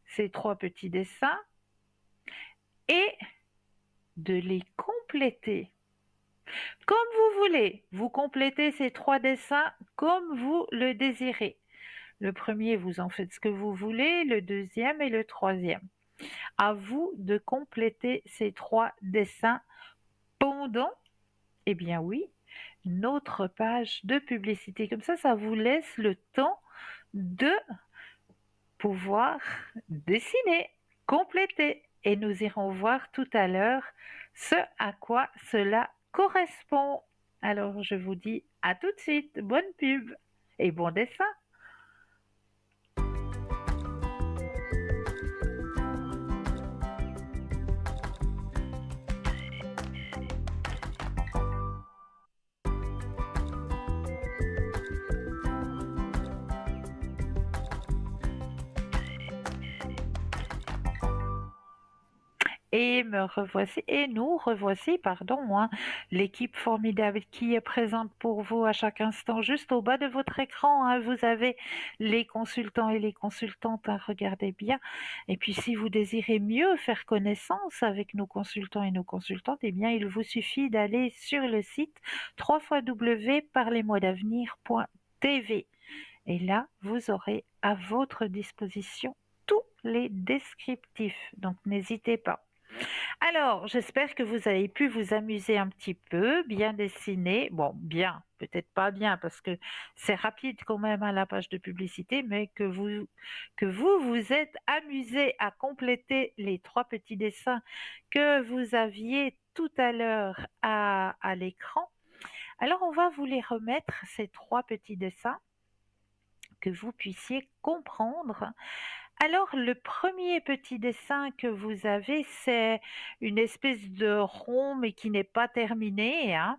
ces 3 petits dessins, et de les compléter. Comme vous voulez, vous complétez ces 3 dessins comme vous le désirez. Le premier, vous en faites ce que vous voulez, le deuxième et le troisième. À vous de compléter ces 3 dessins pendant, eh bien oui, notre page de publicité. Comme ça vous laisse le temps de pouvoir dessiner, compléter. Et nous irons voir tout à l'heure ce à quoi cela correspond. Alors je vous dis à tout de suite, bonne pub et bon dessin. Et me revoici, et nous revoici, pardon, hein, l'équipe formidable qui est présente pour vous à chaque instant. Juste au bas de votre écran, hein, vous avez les consultants et les consultantes, hein, regardez bien. Et puis, si vous désirez mieux faire connaissance avec nos consultants et nos consultantes, eh bien, il vous suffit d'aller sur le site www.parlez-moi-d'avenir.tv. Et là, vous aurez à votre disposition tous les descriptifs. Donc, n'hésitez pas. Alors, j'espère que vous avez pu vous amuser un petit peu, bien dessiner. Bon, bien, peut-être pas bien, parce que c'est rapide quand même à la page de publicité, mais que vous vous êtes amusé à compléter les 3 petits dessins que vous aviez tout à l'heure à l'écran. Alors, on va vous les remettre, ces 3 petits dessins, que vous puissiez comprendre. Alors, le premier petit dessin que vous avez, c'est une espèce de rond, mais qui n'est pas terminé, hein.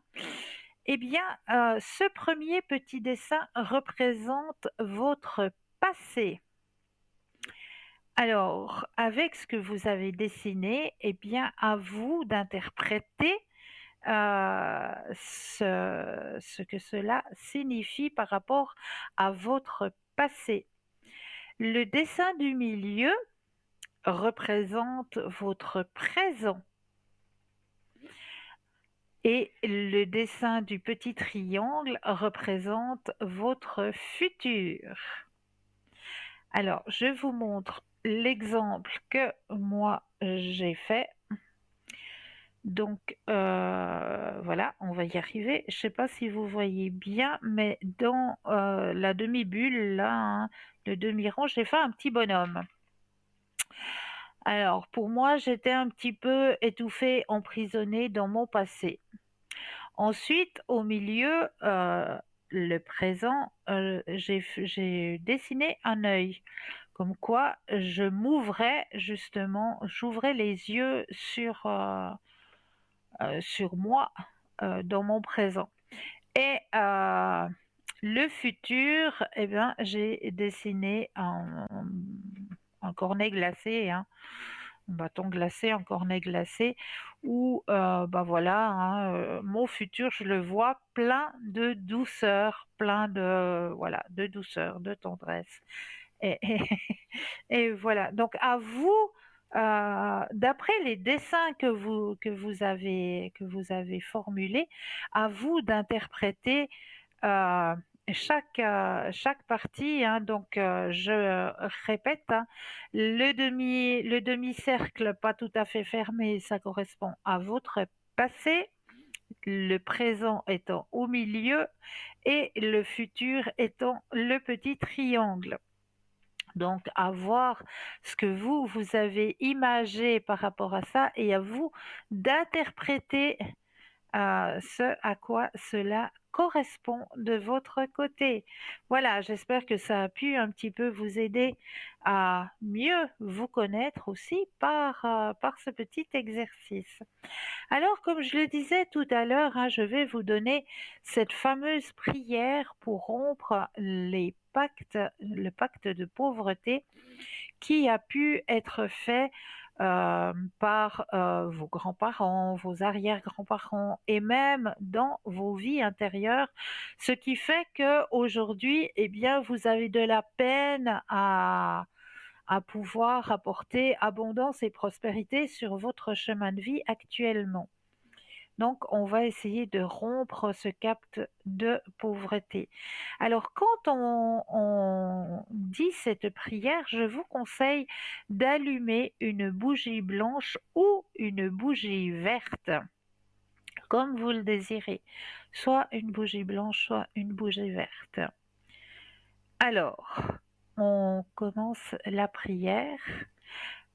Eh bien, ce premier petit dessin représente votre passé. Alors, avec ce que vous avez dessiné, eh bien, à vous d'interpréter ce que cela signifie par rapport à votre passé. Le dessin du milieu représente votre présent et le dessin du petit triangle représente votre futur. Alors, je vous montre l'exemple que moi j'ai fait. Donc, voilà, on va y arriver. Je ne sais pas si vous voyez bien, mais dans la demi-bulle, là, hein, le demi-rond, j'ai fait un petit bonhomme. Alors, pour moi, j'étais un petit peu étouffée, emprisonnée dans mon passé. Ensuite, au milieu, le présent, j'ai dessiné un œil, comme quoi je m'ouvrais justement, j'ouvrais les yeux sur moi, dans mon présent. Et le futur, eh bien, j'ai dessiné un cornet glacé, hein, un bâton glacé, un cornet glacé, où, bah voilà, hein, mon futur, je le vois plein de douceur, plein de, voilà, de douceur, de tendresse. Et et voilà, donc à vous, d'après les dessins que vous avez formulés, à vous d'interpréter chaque partie, hein. Donc, je répète, hein, le demi-cercle pas tout à fait fermé, ça correspond à votre passé, le présent étant au milieu et le futur étant le petit triangle. Donc, à voir ce que vous avez imagé par rapport à ça et à vous d'interpréter ce à quoi cela correspond de votre côté. Voilà, j'espère que ça a pu un petit peu vous aider à mieux vous connaître aussi par ce petit exercice. Alors, comme je le disais tout à l'heure, hein, je vais vous donner cette fameuse prière pour rompre le pacte de pauvreté qui a pu être fait par vos grands-parents, vos arrière-grands-parents et même dans vos vies intérieures, ce qui fait que aujourd'hui, eh bien, vous avez de la peine à pouvoir apporter abondance et prospérité sur votre chemin de vie actuellement. Donc, on va essayer de rompre ce pacte de pauvreté. Alors, quand on dit cette prière, je vous conseille d'allumer une bougie blanche ou une bougie verte, comme vous le désirez. Soit une bougie blanche, soit une bougie verte. Alors, on commence la prière.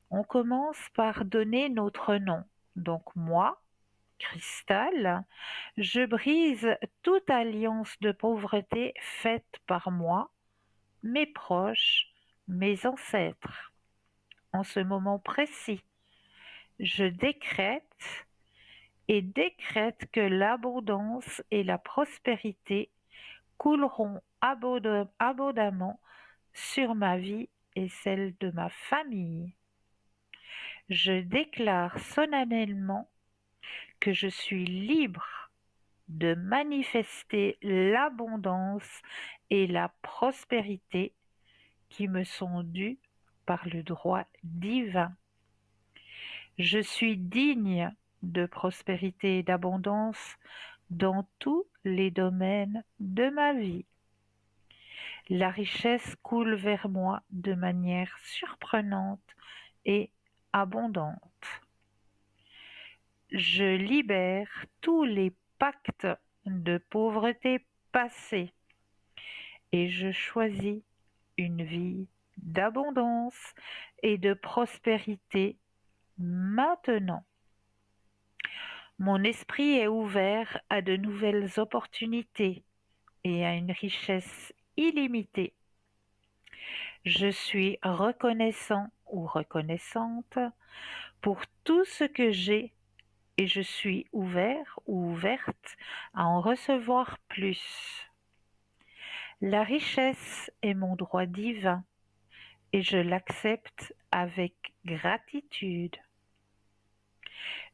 On commence par donner notre nom. Donc, moi, Cristal, je brise toute alliance de pauvreté faite par moi, mes proches, mes ancêtres. En ce moment précis, je décrète et décrète que l'abondance et la prospérité couleront abondamment sur ma vie et celle de ma famille. Je déclare solennellement que je suis libre de manifester l'abondance et la prospérité qui me sont dues par le droit divin. Je suis digne de prospérité et d'abondance dans tous les domaines de ma vie. La richesse coule vers moi de manière surprenante et abondante. Je libère tous les pactes de pauvreté passés et je choisis une vie d'abondance et de prospérité maintenant. Mon esprit est ouvert à de nouvelles opportunités et à une richesse illimitée. Je suis reconnaissant ou reconnaissante pour tout ce que j'ai et je suis ouvert ou ouverte à en recevoir plus. La richesse est mon droit divin et je l'accepte avec gratitude.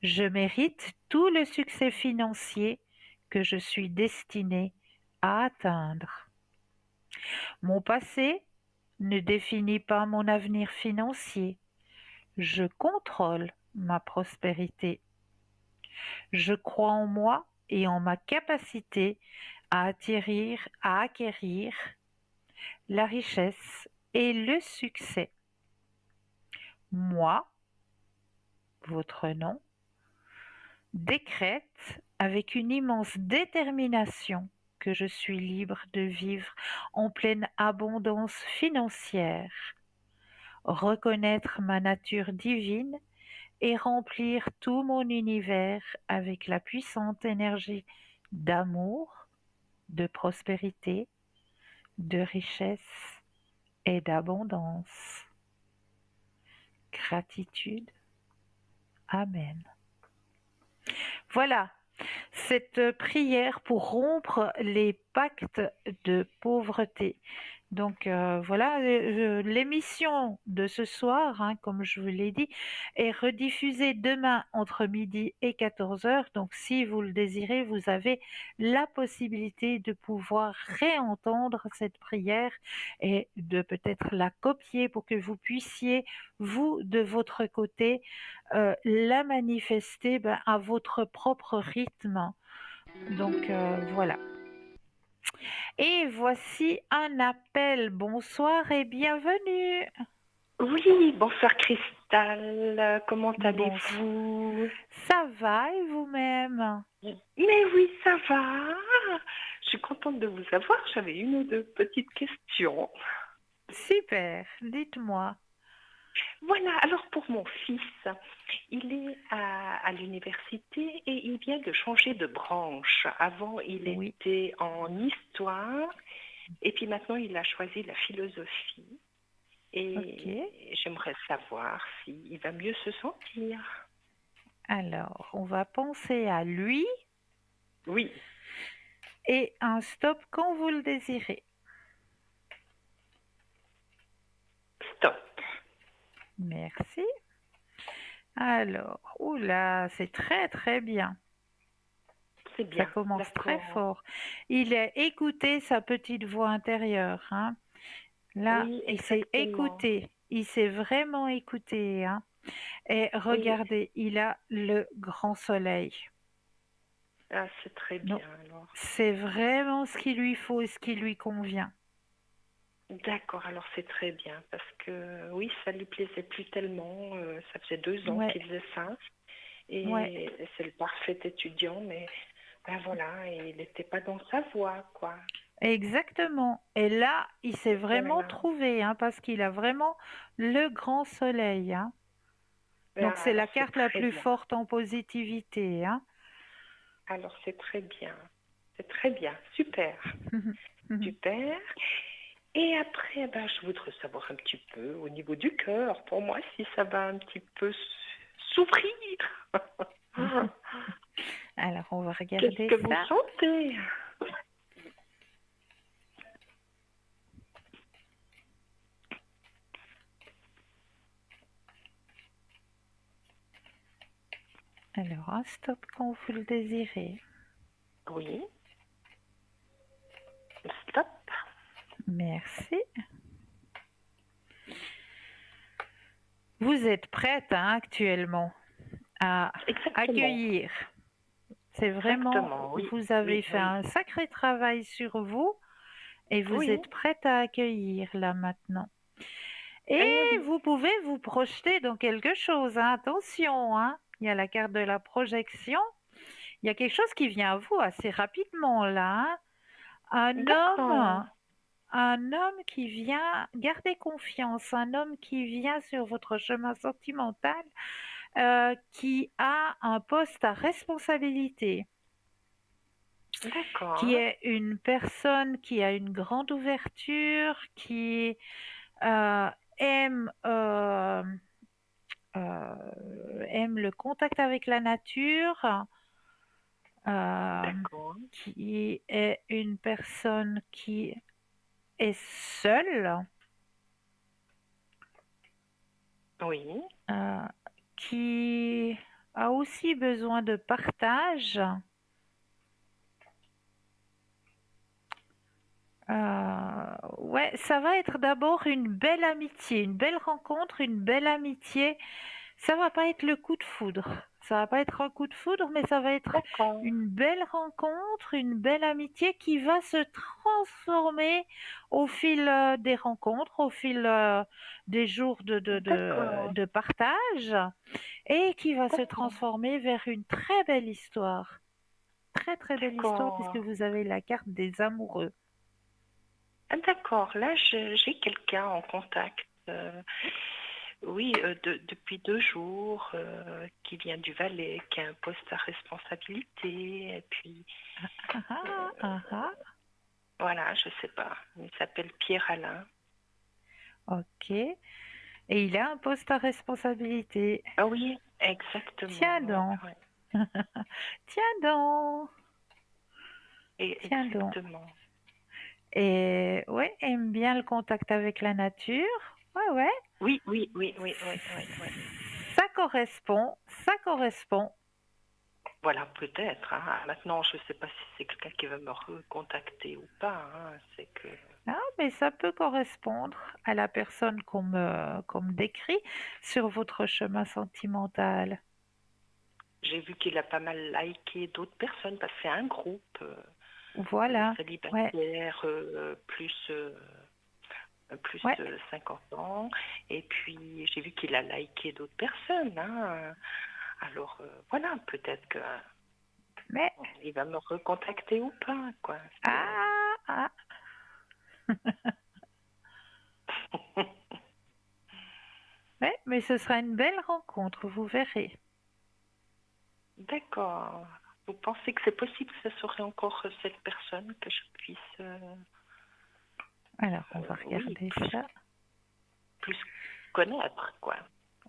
Je mérite tout le succès financier que je suis destiné à atteindre. Mon passé ne définit pas mon avenir financier. Je contrôle ma prospérité. Je crois en moi et en ma capacité à acquérir la richesse et le succès. Moi, votre nom, décrète avec une immense détermination que je suis libre de vivre en pleine abondance financière, reconnaître ma nature divine et remplir tout mon univers avec la puissante énergie d'amour, de prospérité, de richesse et d'abondance. Gratitude. Amen. Voilà, cette prière pour rompre les pactes de pauvreté. Donc voilà, l'émission de ce soir, hein, comme je vous l'ai dit, est rediffusée demain entre midi et 14 heures. Donc si vous le désirez, vous avez la possibilité de pouvoir réentendre cette prière et de peut-être la copier pour que vous puissiez, vous, de votre côté, la manifester à votre propre rythme. Donc voilà. Et voici un appel. Bonsoir et bienvenue. Oui, bonsoir Cristal, comment Bonsoir. allez-vous? Ça va et vous-même? Mais oui, ça va. Je suis contente de vous avoir. J'avais une ou deux petites questions. Super, dites-moi. Voilà, alors pour mon fils, il est à l'université et il vient de changer de branche. Avant, il Oui. était en histoire et puis maintenant, il a choisi la philosophie. Et Ok. j'aimerais savoir s'il va mieux se sentir. Alors, on va penser à lui Oui, et un stop quand vous le désirez. stop. Merci. Alors, oula, c'est très très bien. C'est Ça bien. commence très D'accord. fort. Il a écouté sa petite voix intérieure, hein. Là, Oui, il s'est exactement. écouté. Il s'est vraiment écouté, hein. Et Oui, regardez, il a le grand soleil. ah, c'est très Donc, bien alors. c'est vraiment ce qu'il lui faut et ce qui lui convient. D'accord, alors c'est très bien parce que oui, ça lui plaisait plus tellement. Ça faisait 2 ans Ouais, qu'il faisait ça ouais, et c'est le parfait étudiant, mais ben voilà, il n'était pas dans sa voie, quoi. exactement. Et là, il s'est vraiment Voilà. trouvé, hein, parce qu'il a vraiment le grand soleil, hein. Donc, Ah, c'est la alors c'est carte la très plus bien. forte en positivité, hein. Alors c'est très bien. C'est très bien. Super. Super. Et après, ben, je voudrais savoir un petit peu au niveau du cœur, pour moi, si ça va un petit peu s'ouvrir. Alors, on va Qu'est-ce regarder que vous ça. sentez? Alors, un stop quand vous le désirez. Oui. Stop. Merci. Vous êtes prête actuellement à Exactement. accueillir. C'est vraiment, Exactement, oui. vous avez Oui, fait oui. un sacré travail sur vous et vous Oui. êtes prête à accueillir là maintenant. Et Oui. vous pouvez vous projeter dans quelque chose, hein. Attention, hein. Il y a la carte de la projection. Il y a quelque chose qui vient à vous assez rapidement là, hein. D'accord. Un homme qui vient, gardez confiance, un homme qui vient sur votre chemin sentimental, qui a un poste à responsabilité, qui D'accord. est une personne qui a une grande ouverture, qui euh, aime, euh, aime le contact avec la nature, euh, D'accord. qui est une personne qui est seule, Oui. euh, qui a aussi besoin de partage. Ouais, ça va être d'abord une belle amitié, une belle rencontre, une belle amitié. Ça va pas être le coup de foudre. Ça va pas être un coup de foudre, mais ça va être D'accord. une belle rencontre, une belle amitié qui va se transformer au fil des rencontres, au fil des jours D'accord. de partage et qui va se D'accord. transformer vers une très belle histoire. Très très belle histoire puisque D'accord. vous avez la carte des amoureux. Ah, d'accord. Là, j'ai quelqu'un en contact. Oui, depuis 2 jours, qui vient du Valais, qui a un poste à responsabilité. Et puis, Ah ah, ah ah. voilà, je sais pas. Il s'appelle Pierre Alain. Ok. Et il a un poste à responsabilité. Ah oui, exactement. Tiens Ouais, donc. ouais. Tiens donc. Tiens donc. Exactement. Et ouais, aime bien le contact avec la nature. Ouais, ouais. Oui, oui, oui, oui, oui, oui, oui. Ça correspond. Ça correspond. Voilà, peut-être, hein. Maintenant, je ne sais pas si c'est quelqu'un qui va me recontacter ou pas, hein. C'est que Ah, mais ça peut correspondre à la personne qu'on me décrit sur votre chemin sentimental. j'ai vu qu'il a pas mal liké d'autres personnes, parce que c'est un groupe Voilà. Ouais, célibataire plus ouais. 50 ans. Et puis, j'ai vu qu'il a liké d'autres personnes, hein. Alors, voilà, peut-être que Mais, il va me recontacter ou pas, quoi. ah, ah. Ouais, mais ce sera une belle rencontre, vous verrez. D'accord. Vous pensez que c'est possible que ce serait encore cette personne que je puisse, Alors, on va oui, regarder ça. plus connaître, quoi.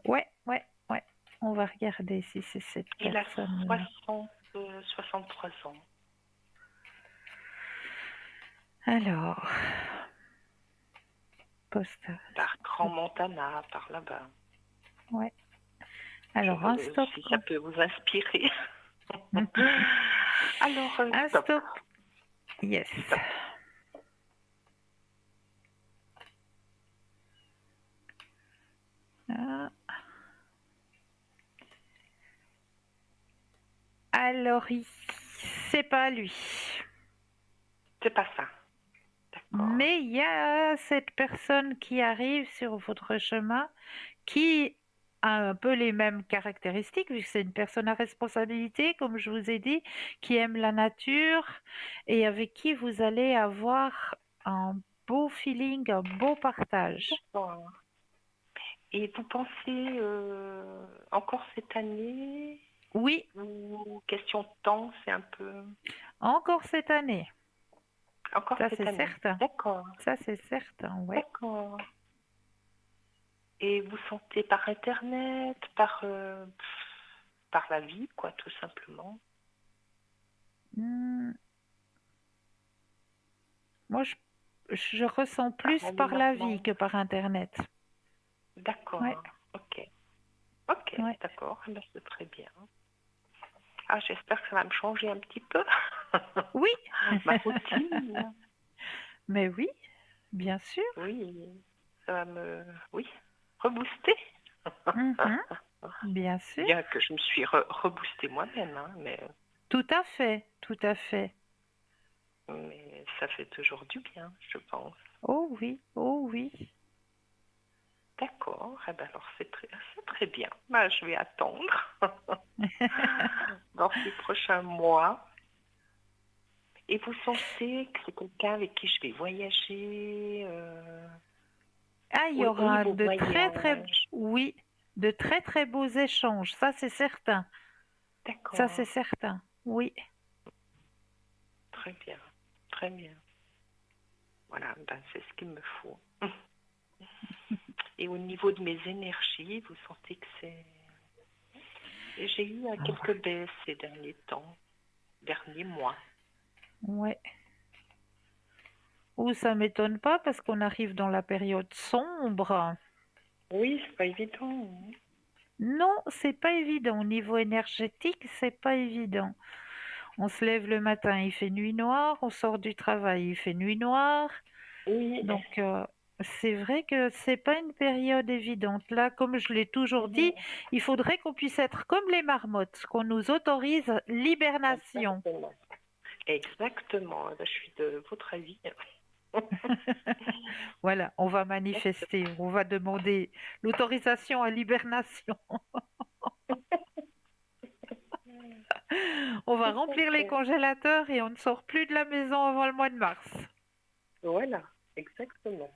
Ouais, ouais, ouais. On va regarder si c'est cette Il a personne-là. 63 ans. Alors, poste. Par Grand Montana, par là-bas. Ouais. Alors, un stop. Si ça peut vous inspirer. Alors, Un stop. stop. Yes. Stop. Ah. Alors, c'est pas lui. C'est pas ça. D'accord. Mais il y a cette personne qui arrive sur votre chemin qui a un peu les mêmes caractéristiques, vu que c'est une personne à responsabilité, comme je vous ai dit, qui aime la nature et avec qui vous allez avoir un beau feeling, un beau partage. D'accord. Et vous pensez encore cette année, Oui, ou question de temps, c'est un peu... encore cette année. Encore Ça, cette c'est année. certain. D'accord. Ça, c'est certain, ouais. D'accord. Et vous sentez par Internet, par la vie, quoi, tout simplement. Hmm. Moi, je ressens Par plus par la vie l'alignement. que par Internet. Ouais, D'accord. Ok. Ok, ouais. d'accord. Eh ben, c'est très bien. Ah, j'espère que ça va me changer un petit peu. Oui, Ma routine. mais oui, bien sûr. Oui, ça va me, oui, rebooster. Mhm, bien sûr. Bien que je me suis reboostée moi-même, hein, Tout à fait, tout à fait. mais ça fait toujours du bien, je pense. Oh oui, oh oui. D'accord, eh ben alors c'est très bien. Ben, je vais attendre dans ces prochains mois. Et vous sentez que c'est quelqu'un avec qui je vais voyager Ah, il y au aura niveau de très très, voyage? oui, de très très beaux échanges. Ça c'est certain. Ça c'est D'accord, certain. Oui. très bien, très bien. Voilà, ben c'est ce qu'il me faut. Et au niveau de mes énergies, vous sentez que c'est... Et j'ai eu quelques baisses ces derniers temps, derniers mois. Ouais. Ou ça m'étonne pas parce qu'on arrive dans la période sombre. Oui, c'est pas évident, hein. Non, c'est pas évident. Au niveau énergétique, c'est pas évident. On se lève le matin, il fait nuit noire. On sort du travail, il fait nuit noire. Oui, Donc, c'est vrai que c'est pas une période évidente. Là, comme je l'ai toujours dit, il faudrait qu'on puisse être comme les marmottes, qu'on nous autorise l'hibernation. exactement. Exactement, ben, je suis de votre avis. Voilà, on va manifester, on va demander l'autorisation à l'hibernation. On va remplir les congélateurs et on ne sort plus de la maison avant le mois de mars. Voilà, exactement.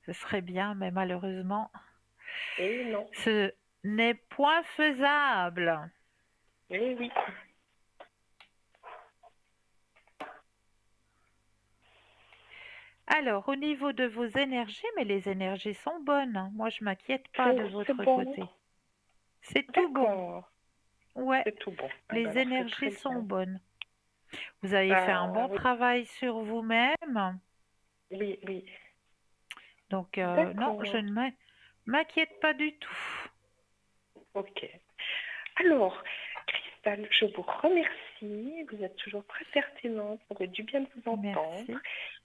Ce serait bien, mais malheureusement, Et non, ce n'est point faisable. et oui. Alors, au niveau de vos énergies, mais les énergies sont bonnes. Moi, je m'inquiète pas de C'est votre bon, côté. C'est tout bon. d'accord, Ouais, c'est tout bon. Ah ben les alors c'est énergies très sont bien. bonnes. Vous avez fait un bon Oui, travail sur vous-même. oui, oui. Donc, non, je D'accord, ne m'inquiète pas du tout. ok. Alors, Cristal, je vous remercie. Vous êtes toujours très pertinente. Ça fait du bien de vous entendre. Merci,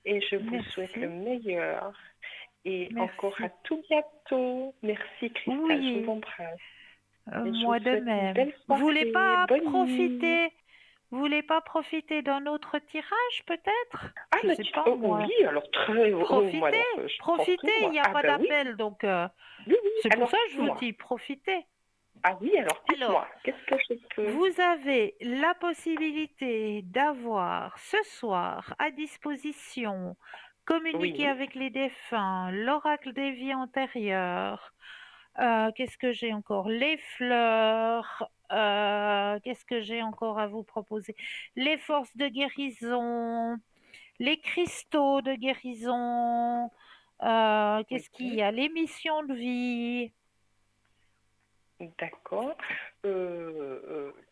Et je vous souhaite le merci, meilleur. Et encore à merci. tout bientôt. Merci, Cristal. Je vous Oui, embrasse. Et je vous moi de souhaite une même. belle soirée. Bonne nuit. Vous voulez pas profiter d'un autre tirage, peut-être? Ah, Je mais sais pas, moi. oui, alors très... Oh, moi, Profitez, alors, je prends tout, profitez, il moi. n'y a Ah, pas ben oui, d'appel, donc oui, oui. c'est pour Alors, ça que je vous dites-moi. dis profitez. Ah oui, alors Alors, dites-moi. Qu'est-ce que je peux... vous avez la possibilité d'avoir ce soir à disposition communiquer Oui, avec les défunts, l'oracle des vies antérieures. Qu'est-ce que j'ai encore? Les fleurs. Qu'est-ce que j'ai encore à vous proposer? Les forces de guérison, les cristaux de guérison. oui. Qu'est-ce qu'il y a? Les missions de vie. D'accord.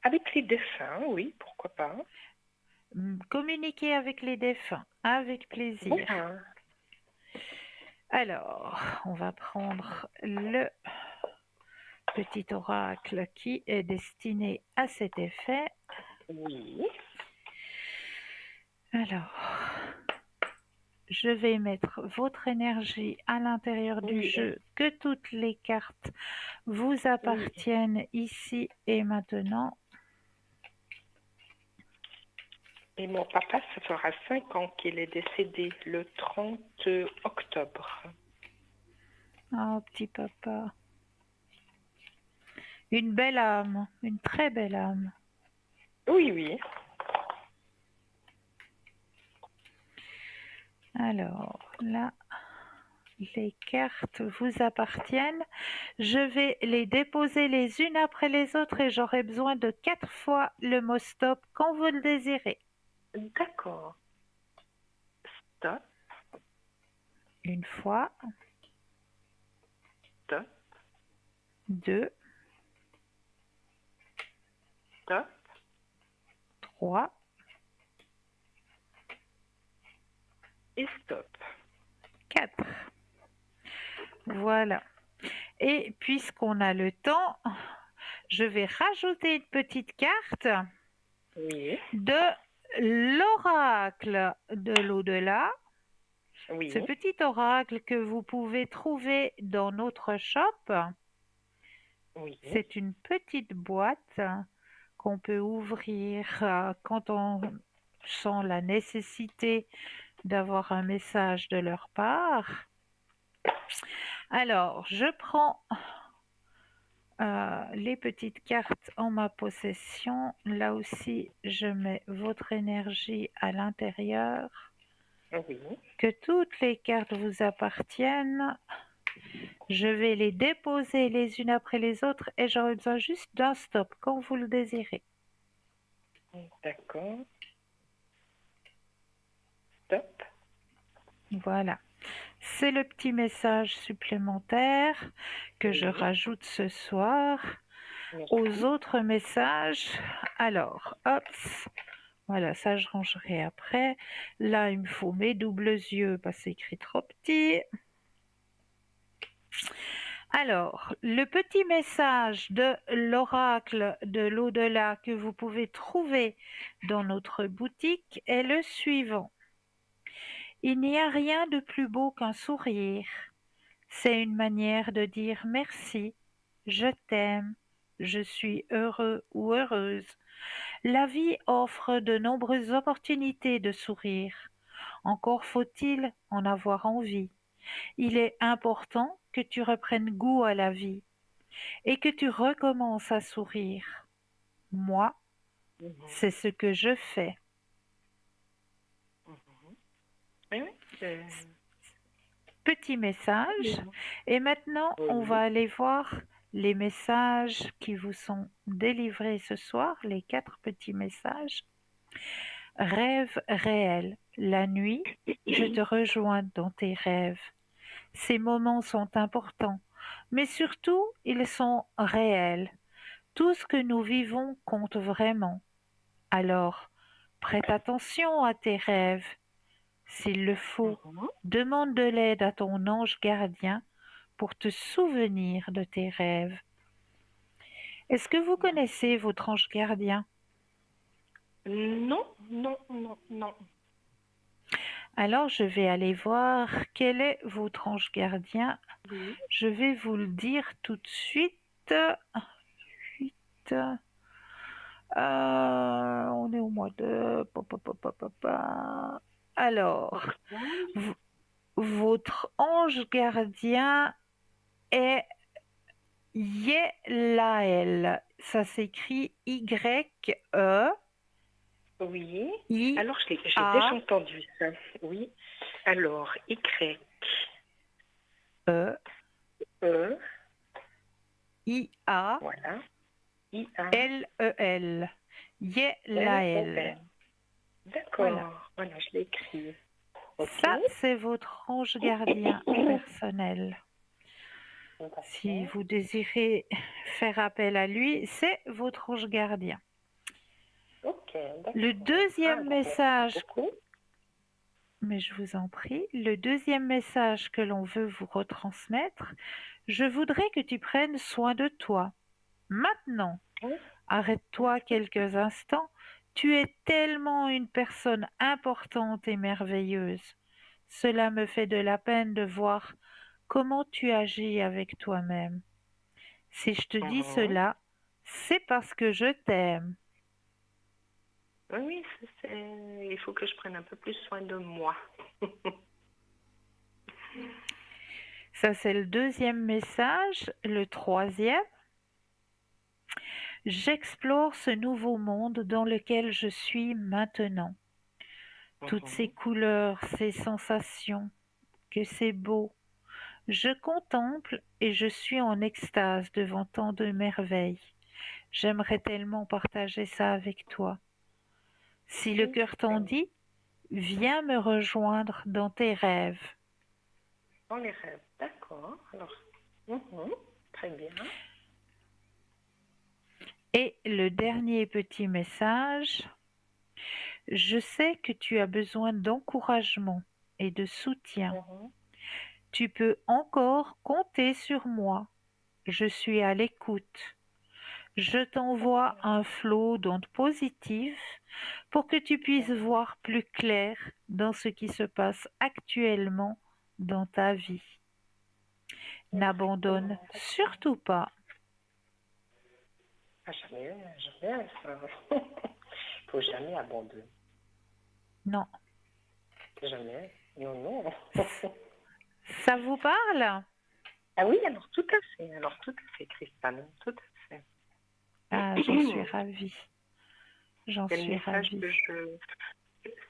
Avec les dessins, oui, pourquoi pas. Communiquer avec les défunts, avec plaisir. Voilà. Alors, on va prendre le petit oracle qui est destiné à cet effet. Oui, Alors, je vais mettre votre énergie à l'intérieur du oui, jeu, que toutes les cartes vous oui. appartiennent ici et maintenant. Et mon papa, ça fera 5 ans qu'il est décédé le 30 octobre. Oh, petit papa. Une belle âme, une très belle âme. Oui, oui. Alors, là, les cartes vous appartiennent. Je vais les déposer les unes après les autres et j'aurai besoin de 4 fois le mot stop quand vous le désirez. D'accord. Stop, Une fois, stop, 2, stop. 3, Et stop. 4. Voilà. Et puisqu'on a le temps, je vais rajouter une petite carte Oui, de l'oracle de l'au-delà. oui, Ce petit oracle que vous pouvez trouver dans notre shop, oui. c'est une petite boîte qu'on peut ouvrir quand on sent la nécessité d'avoir un message de leur part. Alors, je prends les petites cartes en ma possession. Là aussi, je mets votre énergie à l'intérieur. Oui, Que toutes les cartes vous appartiennent. Je vais les déposer les unes après les autres et j'aurai besoin juste d'un stop quand vous le désirez. d'accord. Stop. Voilà. C'est le petit message supplémentaire que je Oui, rajoute ce soir merci. aux autres messages. Alors, hop, voilà, ça je rangerai après. Là, il me faut mes doubles yeux parce que c'est écrit trop petit. Alors, le petit message de l'oracle de l'au-delà que vous pouvez trouver dans notre boutique est le suivant. Il n'y a rien de plus beau qu'un sourire. C'est une manière de dire merci, je t'aime, je suis heureux ou heureuse. La vie offre de nombreuses opportunités de sourire. Encore faut-il en avoir envie. Il est important que tu reprennes goût à la vie et que tu recommences à sourire. Moi, Mhm, c'est ce que je fais. mhm. Oui, oui, Petit message. Et maintenant, on oui, va aller voir les messages qui vous sont délivrés ce soir, les 4 petits messages. Rêve réel. La nuit, je te rejoins dans tes rêves. Ces moments sont importants, mais surtout, ils sont réels. Tout ce que nous vivons compte vraiment. Alors, prête attention à tes rêves. S'il le faut, mhm. demande de l'aide à ton ange gardien pour te souvenir de tes rêves. Est-ce que vous connaissez votre ange gardien? Non, non, non, non. Alors, je vais aller voir quel est votre ange gardien. Oui, Je vais vous le dire tout de suite. Suite. On est au mois de... Alors, octobre. votre ange gardien est Yelaël. Ça s'écrit Oui. Y-E-I-A. Alors, j'ai déjà entendu ça. Oui. Alors, E, I-A-L-E-L. voilà. I-A, Yelaël. L-E-L. Voilà. D'accord. Voilà, je l'ai écrit. Ok. Ça, c'est votre ange gardien personnel. Si D'accord. vous désirez faire appel à lui, c'est votre ange gardien. Ok, Le d'accord. Ah, deuxième bah, merci message, beaucoup. mais je vous en prie, le deuxième message que l'on veut vous retransmettre, je voudrais que tu prennes soin de toi. Maintenant, Oui, arrête-toi quelques instants. Tu es tellement une personne importante et merveilleuse. Cela me fait de la peine de voir comment tu agis avec toi-même. Si je te dis mhm. cela, c'est parce que je t'aime. Oui, oui, il faut que je prenne un peu plus soin de moi. Ça, c'est le deuxième message. Le troisième, j'explore ce nouveau monde dans lequel je suis maintenant. Toutes ces Mhm. couleurs, ces sensations, que c'est beau. Je contemple et je suis en extase devant tant de merveilles. J'aimerais tellement partager ça avec toi. Si le Oui, cœur t'en dit, viens me rejoindre dans tes rêves. dans les rêves. D'accord. Alors, très bien. Et le dernier petit message, je sais que tu as besoin d'encouragement et de soutien. Mhm. Tu peux encore compter sur moi. Je suis à l'écoute. Je t'envoie un flot d'ondes positives pour que tu puisses voir plus clair dans ce qui se passe actuellement dans ta vie. N'abandonne Exactement. surtout pas. Ah, jamais, jamais, ça. Faut jamais abandonner. Non. Jamais. Non, non. Ça vous parle? Ah oui, alors tout à fait. Alors tout à fait, Christelle. Tout à fait. Ah, j'en suis ravie. J'en C'est le suis message ravie. que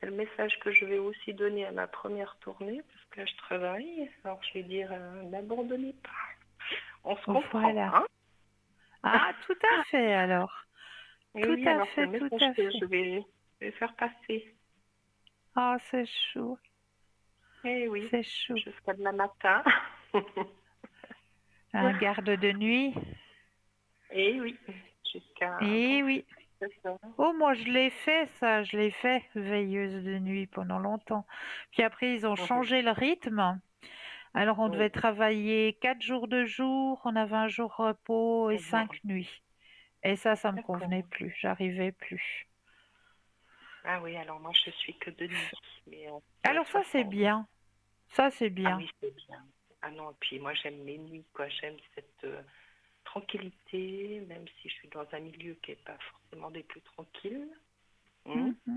c'est le message que je vais aussi donner à ma première tournée, parce que là je travaille. Alors je vais dire, n'abandonnez pas. On se comprend, Voilà. hein? Ah, tout à fait alors. Et Tout oui, à alors c'est fait, le tout message à que fait. je vais faire passer. Ah, c'est chou, Eh oui, c'est chou. jusqu'à demain matin. Un garde de nuit? Eh oui, jusqu'à Eh oui. c'est ça. Oh, moi je l'ai fait ça, je l'ai fait, veilleuse de nuit pendant longtemps. Puis après ils ont Mhm. changé le rythme. Alors on devait Oui. travailler 4 jours de jour, on avait un jour repos et Mhm. 5 nuits. Et ça me D'accord. convenait plus, j'arrivais plus. Ah oui, alors moi je suis que de nuit, mais ça va Alors de ça c'est façon. bien, ça c'est Ah bien. oui, c'est bien. Ah non, et puis moi j'aime mes nuits, quoi. J'aime cette tranquillité, même si je suis dans un milieu qui n'est pas forcément des plus tranquilles. Mhm. Mhm.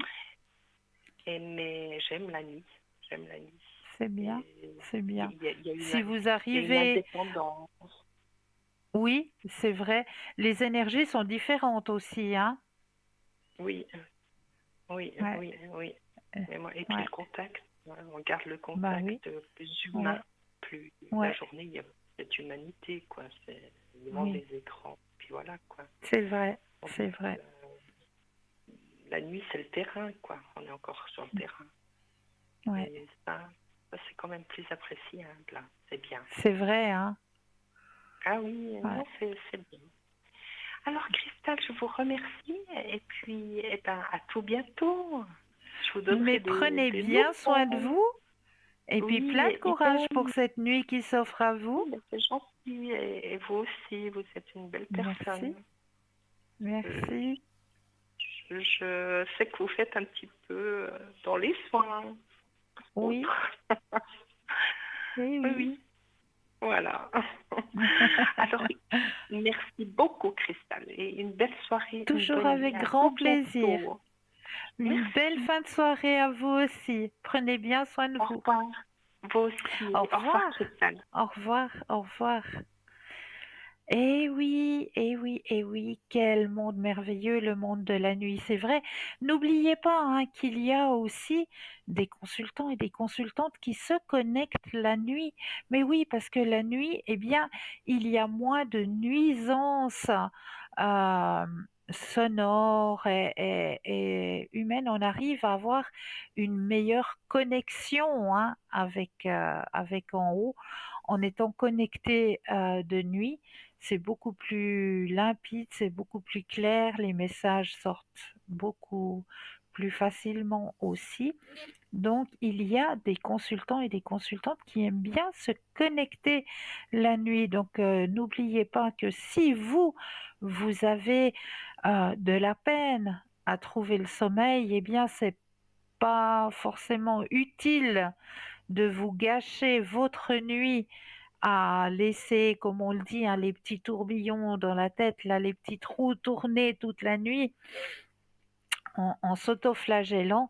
Mais j'aime la nuit. J'aime la nuit. C'est bien, Et c'est bien. il y a Si vous une arrivez, indépendance. oui, c'est vrai, les énergies sont différentes aussi, hein. Oui, oui, Ouais, oui, oui. euh, Et puis ouais, le contact, voilà, on garde le bah oui, contact plus humain, ouais, plus la ouais, journée, il y a cette humanité, quoi. C'est le monde oui, des écrans. Puis voilà, quoi. c'est vrai, Tandis c'est que vrai. la nuit, c'est le terrain, quoi. On est encore sur le terrain. Ouais, Et ça c'est quand même plus appréciable, là. C'est bien. c'est vrai, hein. Ah oui, Ouais. non, c'est bien. Alors, Christelle, je vous remercie. Et puis, eh ben, à tout bientôt. Je vous Mais donnerai prenez des bien soin de nouvelles. vous et puis Oui, plein de courage pour idem. cette nuit qui s'offre à vous. Ben, c'est gentil. Et vous aussi, vous êtes une belle Merci, personne. Euh, merci. je sais que vous faites un petit peu dans les soins. Oui, Autres. oui, Oui, oui. oui, voilà. Alors, merci beaucoup, Christelle. Et une belle soirée, une Toujours bonne nuit. avec À grand tout plaisir. bientôt. Une belle Merci. fin de soirée à vous aussi. Prenez bien soin de Au vous. revoir. Vous Au aussi. Au revoir, revoir, Christelle. au revoir, au revoir. Eh oui, eh oui, eh oui, quel monde merveilleux, le monde de la nuit, c'est vrai. N'oubliez pas hein, qu'il y a aussi des consultants et des consultantes qui se connectent la nuit. Mais oui, parce que la nuit, eh bien, il y a moins de nuisances euh, sonores et humaines. On arrive à avoir une meilleure connexion hein, avec en haut en étant connecté de nuit. C'est beaucoup plus limpide, c'est beaucoup plus clair, les messages sortent beaucoup plus facilement aussi. Donc, il y a des consultants et des consultantes qui aiment bien se connecter la nuit. Donc, n'oubliez pas que si vous avez de la peine à trouver le sommeil, eh bien, c'est pas forcément utile de vous gâcher votre nuit à laisser, comme on le dit, hein, les petits tourbillons dans la tête, là, les petits trous tourner toute la nuit en s'autoflagellant,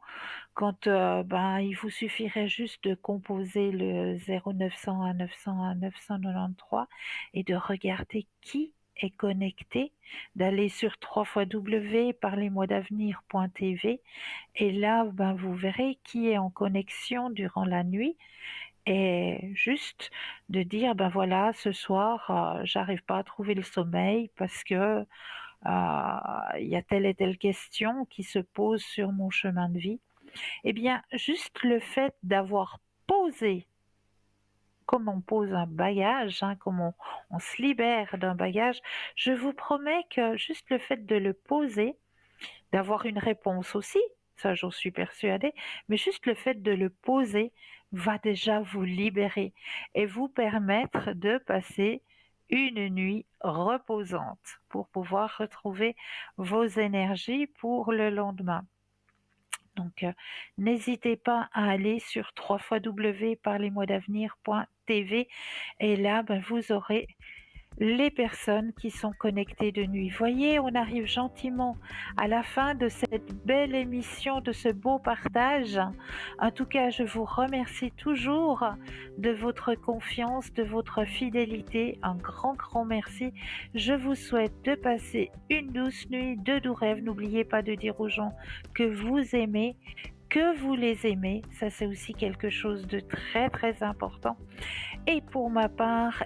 quand ben, il vous suffirait juste de composer le 0900 900 993 et de regarder qui est connecté, d'aller sur www.parlez-moi-d'avenir.tv et là, ben, vous verrez qui est en connexion durant la nuit et juste de dire, ben voilà, ce soir, j'arrive pas à trouver le sommeil parce que il y a telle et telle question qui se pose sur mon chemin de vie. Eh bien, juste le fait d'avoir posé, comme on pose un bagage, hein, comme on se libère d'un bagage, je vous promets que juste le fait de le poser, d'avoir une réponse aussi, ça j'en suis persuadée, mais juste le fait de le poser va déjà vous libérer et vous permettre de passer une nuit reposante pour pouvoir retrouver vos énergies pour le lendemain. Donc, n'hésitez pas à aller sur www.parlez-moi-d'avenir.tv et là, vous aurez les personnes qui sont connectées de nuit. Voyez, on arrive gentiment à la fin de cette belle émission, de ce beau partage. En tout cas, je vous remercie toujours de votre confiance, de votre fidélité. Un grand, grand merci. Je vous souhaite de passer une douce nuit, de doux rêves. N'oubliez pas de dire aux gens que vous aimez, que vous les aimez. Ça, c'est aussi quelque chose de très, très important. Et pour ma part,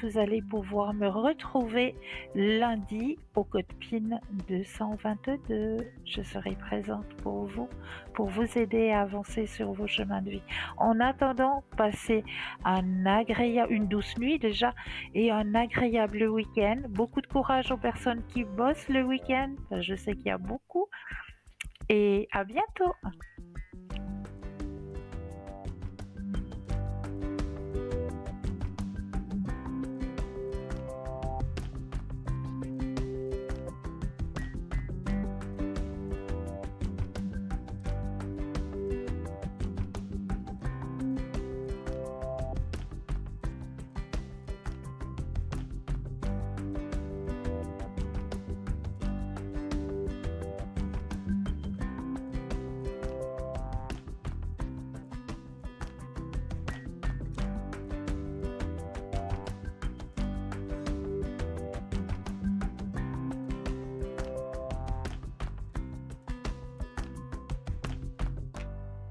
vous allez pouvoir me retrouver lundi au code PIN 222. Je serai présente pour vous aider à avancer sur vos chemins de vie. En attendant, passez une douce nuit déjà et un agréable week-end. Beaucoup de courage aux personnes qui bossent le week-end. Je sais qu'il y a beaucoup. Et à bientôt.